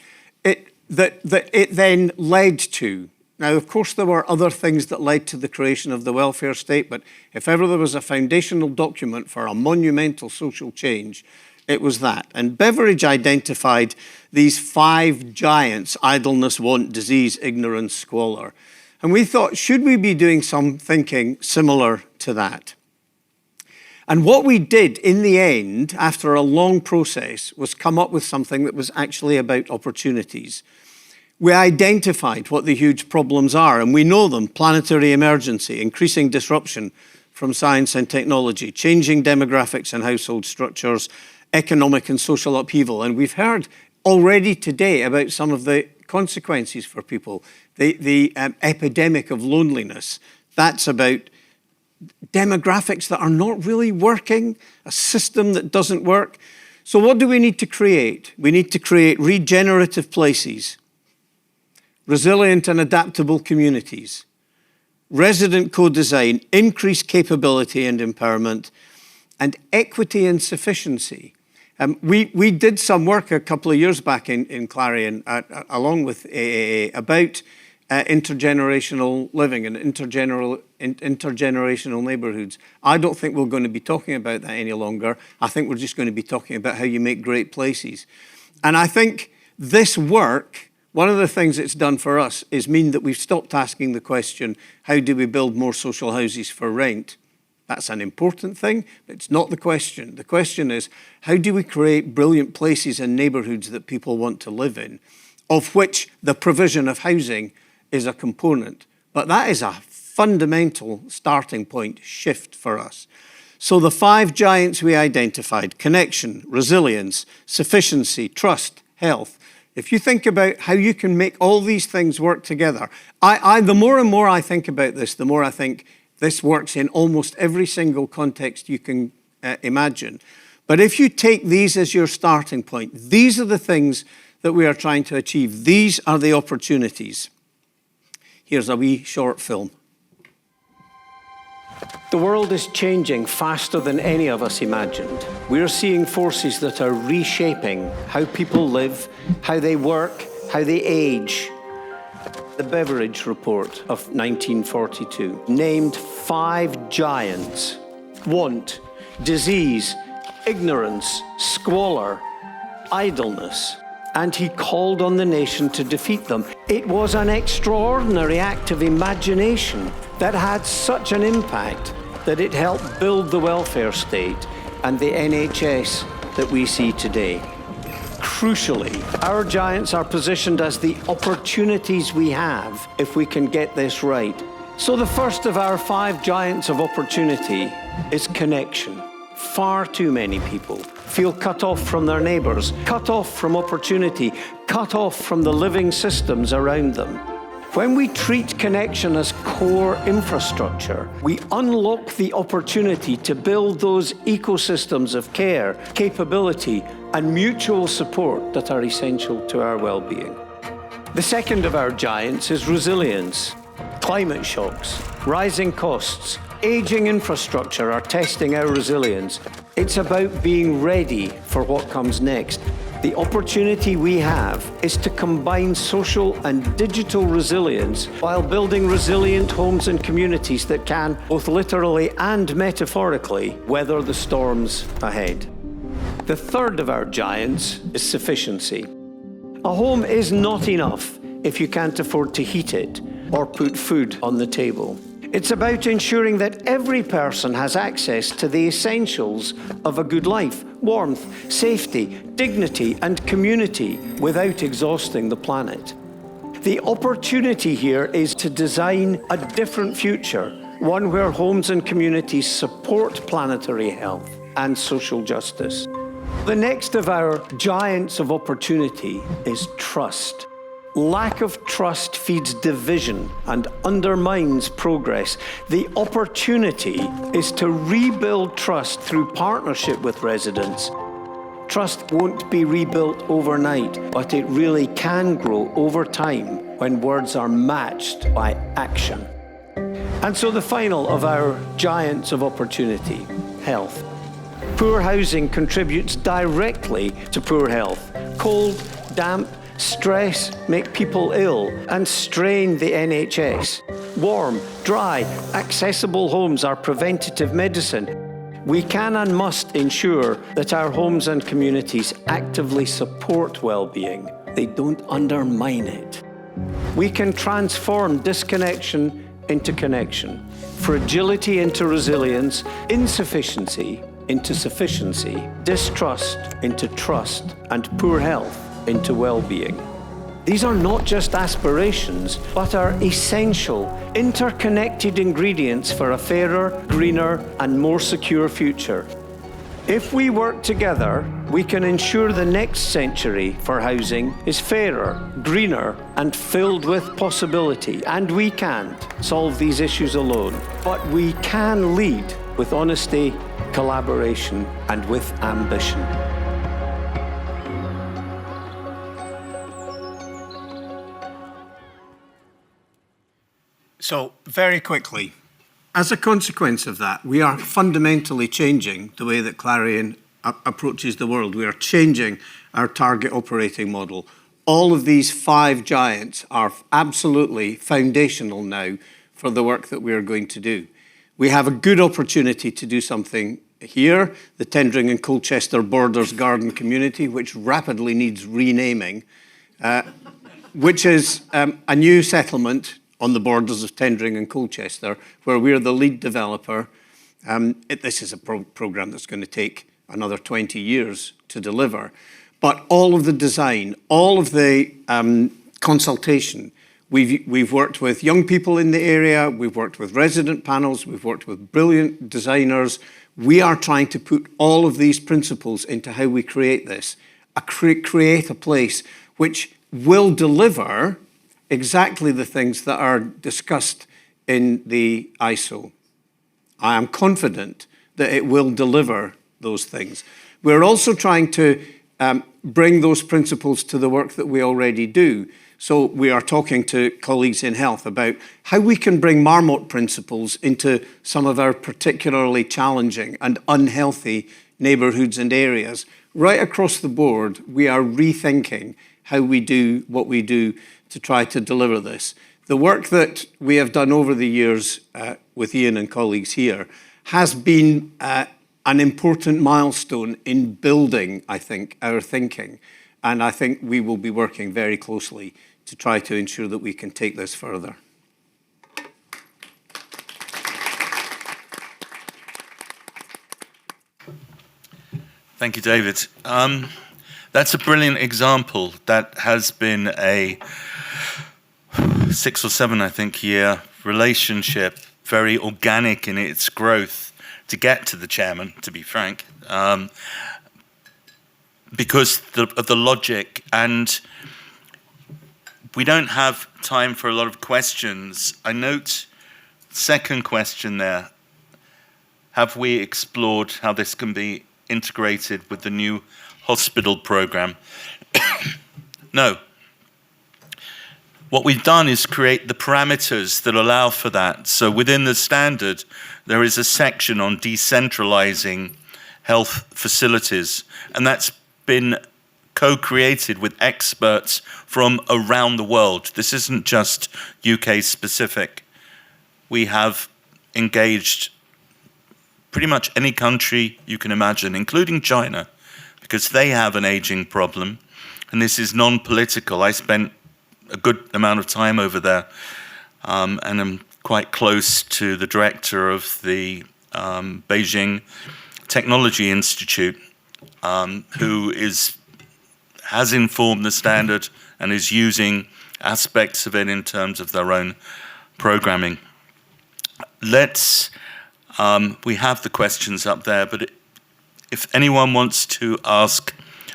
that it then led to. Now, of course, there were other things that led to the creation of the welfare state, but if ever there was a foundational document for a monumental social change, it was that. And Beveridge identified these 5 giants: idleness, want, disease, ignorance, squalor. And we thought, should we be doing some thinking similar to that? And what we did in the end, after a long process, was come up with something that was actually about opportunities. We identified what the huge problems are, and we know them: planetary emergency, increasing disruption from science and technology, changing demographics and household structures, economic and social upheaval. And we've heard already today about some of the consequences for people. The epidemic of loneliness, that's about demographics that are not really working, a system that doesn't work. So what do we need to create? We need to create regenerative places, resilient and adaptable communities, resident co-design, increased capability and empowerment, and equity and sufficiency. We did some work a couple of years back in Clarion, along with AAA, about intergenerational living and intergenerational neighbourhoods. I don't think we're going to be talking about that any longer. I think we're just going to be talking about how you make great places. And I think this work, one of the things it's done for us is mean that we've stopped asking the question, how do we build more social houses for rent? That's an important thing, but it's not the question. The question is, how do we create brilliant places and neighbourhoods that people want to live in, of which the provision of housing is a component. But that is a fundamental starting point shift for us. So the 5 giants we identified: connection, resilience, sufficiency, trust, health. If you think about how you can make all these things work together, the more and more I think about this, the more I think this works in almost every single context you can imagine. But if you take these as your starting point, these are the things that we are trying to achieve. These are the opportunities. Here's a wee short film. The world is changing faster than any of us imagined. We're seeing forces that are reshaping how people live, how they work, how they age. The Beveridge Report of 1942 named 5 giants: want, disease, ignorance, squalor, idleness. And he called on the nation to defeat them. It was an extraordinary act of imagination that had such an impact that it helped build the welfare state and the NHS that we see today. Crucially, our giants are positioned as the opportunities we have if we can get this right. So the first of our 5 giants of opportunity is connection. Far too many people feel cut off from their neighbours, cut off from opportunity, cut off from the living systems around them. When we treat connection as core infrastructure, we unlock the opportunity to build those ecosystems of care, capability, and mutual support that are essential to our well-being. The second of our giants is resilience. Climate shocks, rising costs, aging infrastructure are testing our resilience. It's about being ready for what comes next. The opportunity we have is to combine social and digital resilience while building resilient homes and communities that can, both literally and metaphorically, weather the storms ahead. The third of our giants is sufficiency. A home is not enough if you can't afford to heat it or put food on the table. It's about ensuring that every person has access to the essentials of a good life: warmth, safety, dignity, and community without exhausting the planet. The opportunity here is to design a different future, one where homes and communities support planetary health and social justice. The next of our giants of opportunity is trust. Lack of trust feeds division and undermines progress. The opportunity is to rebuild trust through partnership with residents. Trust won't be rebuilt overnight, but it really can grow over time when words are matched by action. And so the final of our giants of opportunity, health. Poor housing contributes directly to poor health. Cold, damp, stress make people ill and strain the NHS. Warm, dry, accessible homes are preventative medicine. We can and must ensure that our homes and communities actively support well-being. They don't undermine it. We can transform disconnection into connection, fragility into resilience, insufficiency into sufficiency, distrust into trust, and poor health into well-being. These are not just aspirations, but are essential, interconnected ingredients for a fairer, greener, and more secure future. If we work together, we can ensure the next century for housing is fairer, greener, and filled with possibility. And we can't solve these issues alone, but we can lead with honesty, collaboration, and with ambition. So, very quickly, as a consequence of that, we are fundamentally changing the way that Clarion approaches the world. We are changing our target operating model. All of these 5 giants are absolutely foundational now for the work that we are going to do. We have a good opportunity to do something here, the Tendring and Colchester Borders Garden Community, which rapidly needs renaming, which is a new settlement on the borders of Tendring and Colchester, where we're the lead developer. This is a program that's going to take another 20 years to deliver. But all of the design, all of the consultation, we've worked with young people in the area, we've worked with resident panels, we've worked with brilliant designers. We are trying to put all of these principles into how we create this, create a place which will deliver exactly the things that are discussed in the ISO. I am confident that it will deliver those things. We're also trying to bring those principles to the work that we already do. So we are talking to colleagues in health about how we can bring Marmot principles into some of our particularly challenging and unhealthy neighbourhoods and areas. Right across the board, we are rethinking how we do what we do to try to deliver this. The work that we have done over the years with Ian and colleagues here has been an important milestone in building, I think, our thinking. And I think we will be working very closely to try to ensure that we can take this further. Thank you, David. That's a brilliant example. That has been a 6 or 7, I think, year relationship, very organic in its growth to get to the chairman, to be frank, because of the logic. And we don't have time for a lot of questions. I note, second question there, have we explored how this can be integrated with the new hospital program? No. What we've done is create the parameters that allow for that. So within the standard, there is a section on decentralizing health facilities, and that's been co-created with experts from around the world. This isn't just UK specific. We have engaged pretty much any country you can imagine, including China, because they have an aging problem, and this is non-political. I spent a good amount of time over there, and I'm quite close to the director of the Beijing Technology Institute, who has informed the standard and is using aspects of it in terms of their own programming. We have the questions up there, but if anyone wants to ask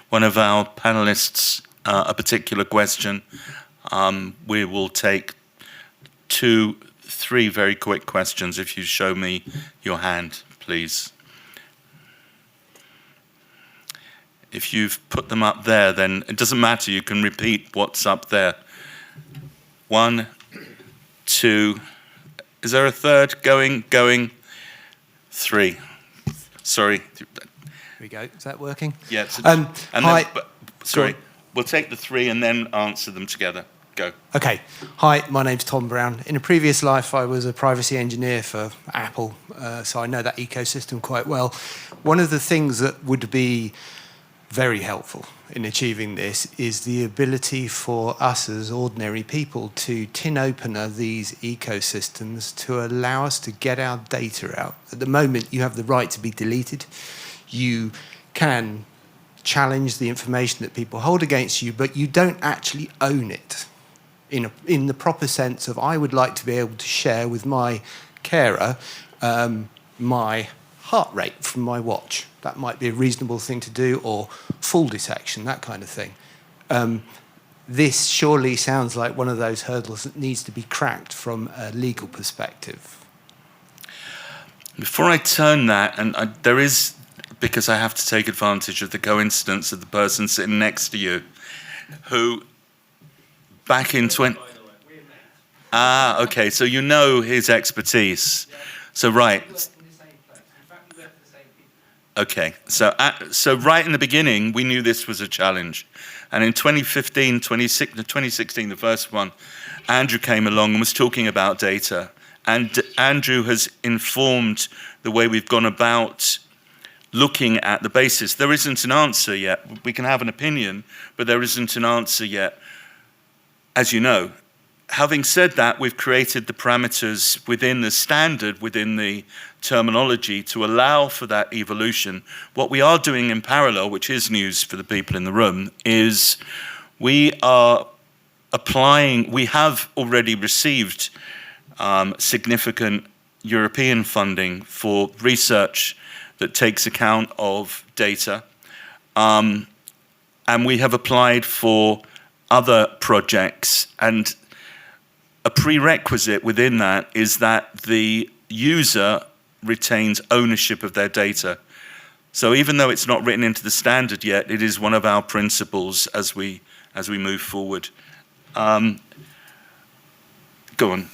one of our panelists a particular question, we will take 2, 3 very quick questions if you show me your hand, please. If you've put them up there, then it doesn't matter, you can repeat what's up there. 1, 2, is there a third? Going. 3. Sorry. Here we go. Is that working? Yeah. Hi. Sorry. We'll take the 3 and then answer them together. Go. Okay. Hi, my name's Tom Brown. In a previous life, I was a privacy engineer for Apple, so I know that ecosystem quite well. One of the things that would be very helpful in achieving this is the ability for us as ordinary people to tin opener these ecosystems to allow us to get our data out. At the moment, you have the right to be deleted. You can challenge the information that people hold against you, but you don't actually own it in the proper sense of I would like to be able to share with my carer my heart rate from my watch. That might be a reasonable thing to do, or fall detection, that kind of thing. This surely sounds like one of those hurdles that needs to be cracked from a legal perspective. Before I turn that, and there is, because I have to take advantage of the coincidence of the person sitting next to you, who back in 20... okay, so you know his expertise. So right. Okay, so right in the beginning, we knew this was a challenge. And in 2016, the first one, Andrew came along and was talking about data. And Andrew has informed the way we've gone about looking at the basis. There isn't an answer yet. We can have an opinion, but there isn't an answer yet, as you know. Having said that, we've created the parameters within the standard, within the terminology, to allow for that evolution. What we are doing in parallel, which is news for the people in the room, is we are applying, we have already received significant European funding for research that takes account of data. And we have applied for other projects, and a prerequisite within that is that the user retains ownership of their data. So even though it's not written into the standard yet, it is one of our principles as we move forward. Go on.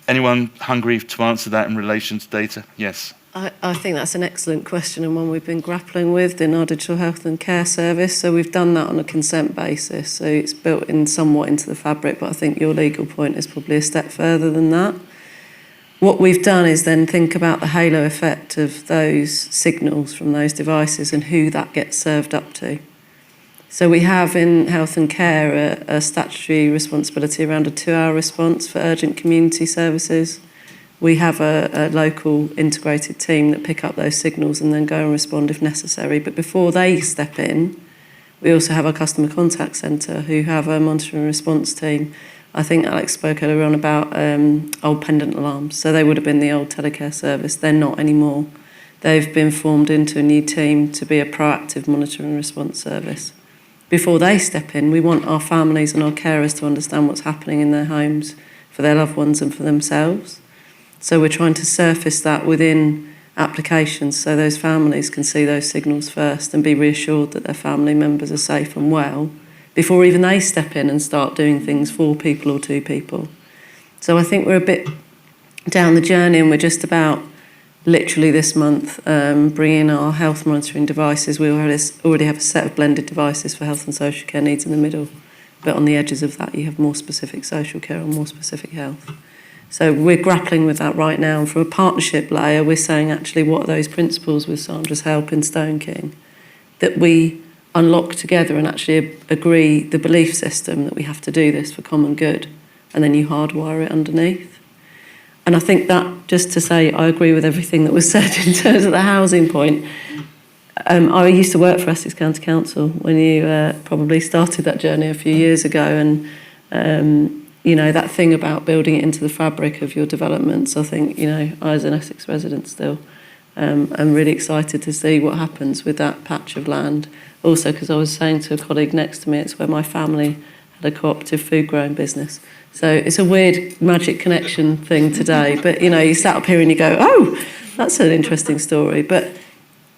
Anyone hungry to answer that in relation to data? Yes. I think that's an excellent question, and one we've been grappling with in our digital health and care service. So we've done that on a consent basis. So it's built in somewhat into the fabric, but I think your legal point is probably a step further than that. What we've done is then think about the halo effect of those signals from those devices and who that gets served up to. So we have in health and care a statutory responsibility around a 2-hour response for urgent community services. We have a local integrated team that pick up those signals and then go and respond if necessary. But before they step in, we also have our customer contact centre who have a monitoring response team. I think Alex spoke earlier on about old pendant alarms. So they would have been the old telecare service. They're not anymore. They've been formed into a new team to be a proactive monitoring response service. Before they step in, we want our families and our carers to understand what's happening in their homes for their loved ones and for themselves. So we're trying to surface that within applications so those families can see those signals first and be reassured that their family members are safe and well before even they step in and start doing things for people or to people. So I think we're a bit down the journey, and we're just about literally this month bringing our health monitoring devices. We already have a set of blended devices for health and social care needs in the middle, but on the edges of that you have more specific social care and more specific health. So we're grappling with that right now, and from a partnership layer we're saying actually what are those principles with Sandra's help in Stone King that we unlock together and actually agree the belief system that we have to do this for common good, and then you hardwire it underneath. And I think that, just to say, I agree with everything that was said in terms of the housing point. I used to work for Essex County Council when you probably started that journey a few years ago, and you know, that thing about building it into the fabric of your developments, I think, you know, I as an Essex resident still, I'm really excited to see what happens with that patch of land. Also, because I was saying to a colleague next to me, it's where my family had a cooperative food growing business. So it's a weird magic connection thing today. But, you know, you sat up here and you go, oh, that's an interesting story. But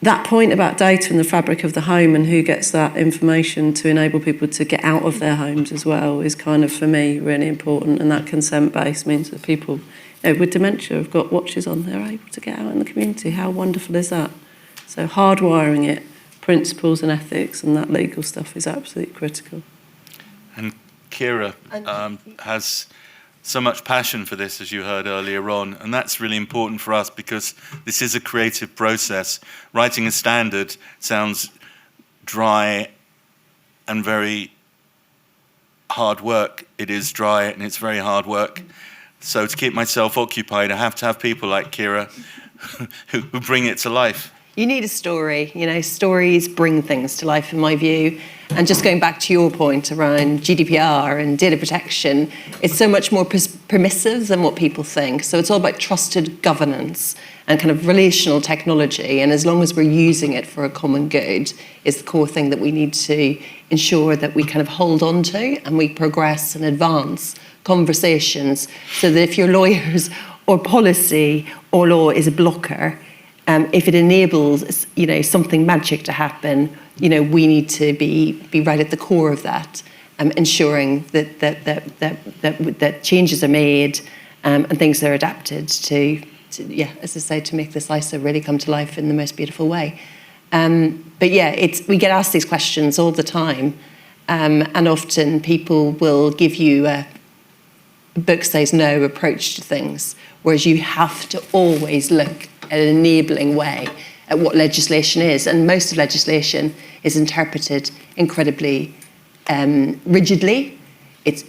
that point about data and the fabric of the home and who gets that information to enable people to get out of their homes as well is kind of, for me, really important. And that consent base means that people, you know, with dementia have got watches on, they're able to get out in the community. How wonderful is that? So hardwiring it, principles and ethics and that legal stuff is absolutely critical. And Kira has so much passion for this, as you heard earlier on, and that's really important for us because this is a creative process. Writing a standard sounds dry and very hard work. It is dry and it's very hard work. So to keep myself occupied, I have to have people like Kira who bring it to life. You need a story. You know, stories bring things to life, in my view. And just going back to your point around GDPR and data protection, it's so much more permissive than what people think. So it's all about trusted governance and kind of relational technology. And as long as we're using it for a common good, is the core thing that we need to ensure that we kind of hold on to and we progress and advance conversations so that if your lawyers or policy or law is a blocker, if it enables, you know, something magic to happen, you know, we need to be right at the core of that, ensuring that changes are made and things are adapted to, as I say, to make this ISA really come to life in the most beautiful way. But yeah, we get asked these questions all the time, and often people will give you a book says no approach to things, whereas you have to always look at an enabling way at what legislation is. And most of legislation is interpreted incredibly rigidly.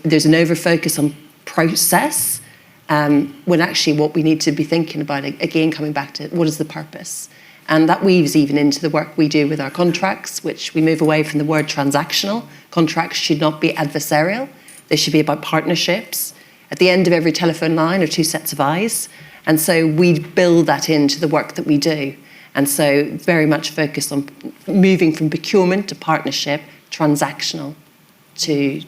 There's an over-focus on process, when actually what we need to be thinking about, again, coming back to what is the purpose? And that weaves even into the work we do with our contracts, which we move away from the word transactional. Contracts should not be adversarial. They should be about partnerships. At the end of every telephone line are two sets of eyes. And so we build that into the work that we do. And so very much focused on moving from procurement to partnership, transactional to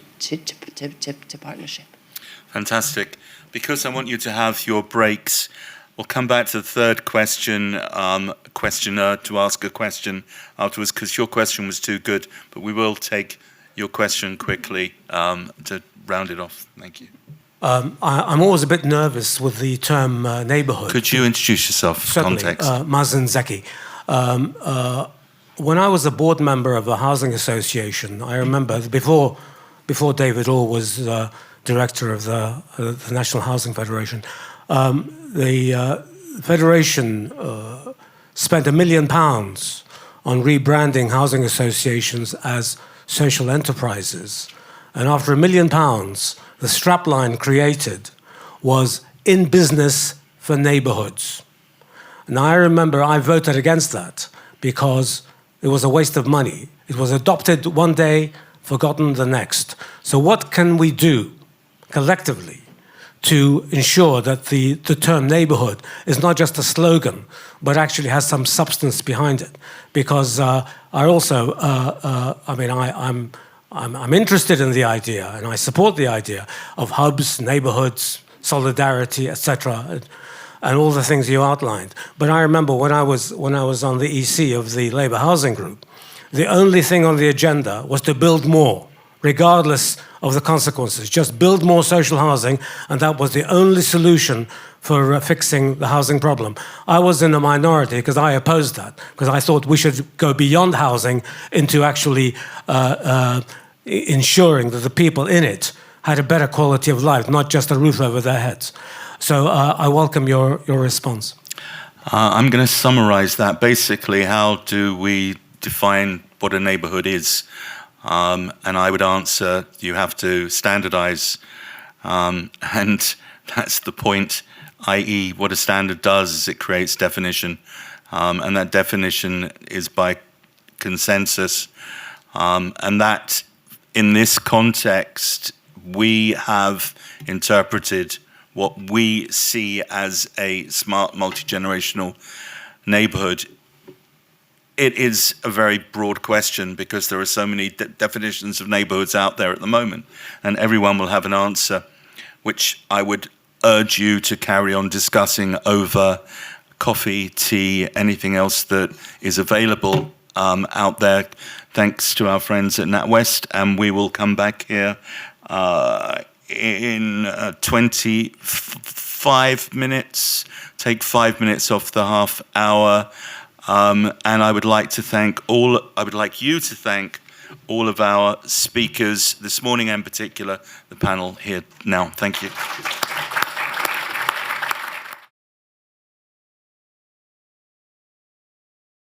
partnership. Fantastic. Because I want you to have your breaks, we'll come back to the third question, questioner to ask a question afterwards, because your question was too good, but we will take your question quickly to round it off. Thank you. I'm always a bit nervous with the term neighbourhood. Could you introduce yourself for context? Mazen Zeki. When I was a board member of a housing association, I remember before David Orr was director of the National Housing Federation, the Federation spent £1 million on rebranding housing associations as social enterprises. And after £1 million, the strapline created was in business for neighbourhoods. Now, I remember I voted against that because it was a waste of money. It was adopted one day, forgotten the next. So what can we do collectively to ensure that the term neighbourhood is not just a slogan, but actually has some substance behind it? Because I also, I'm interested in the idea, and I support the idea of hubs, neighbourhoods, solidarity, etc., and all the things you outlined. But I remember when I was on the EC of the Labour Housing Group, the only thing on the agenda was to build more, regardless of the consequences. Just build more social housing, and that was the only solution for fixing the housing problem. I was in a minority because I opposed that, because I thought we should go beyond housing into actually ensuring that the people in it had a better quality of life, not just a roof over their heads. So I welcome your response. I'm going to summarize that. Basically, how do we define what a neighbourhood is. And I would answer, you have to standardise. And that's the point, i.e. what a standard does is it creates definition. And that definition is by consensus. And that, in this context, we have interpreted what we see as a smart multi-generational neighbourhood. It is a very broad question because there are so many definitions of neighbourhoods out there at the moment, and everyone will have an answer, which I would urge you to carry on discussing over coffee, tea, anything else that is available out there. Thanks to our friends at NatWest, and we will come back here in 25 minutes, take 5 minutes off the half hour. And I would like you to thank all of our speakers this morning, in particular, the panel here now. Thank you.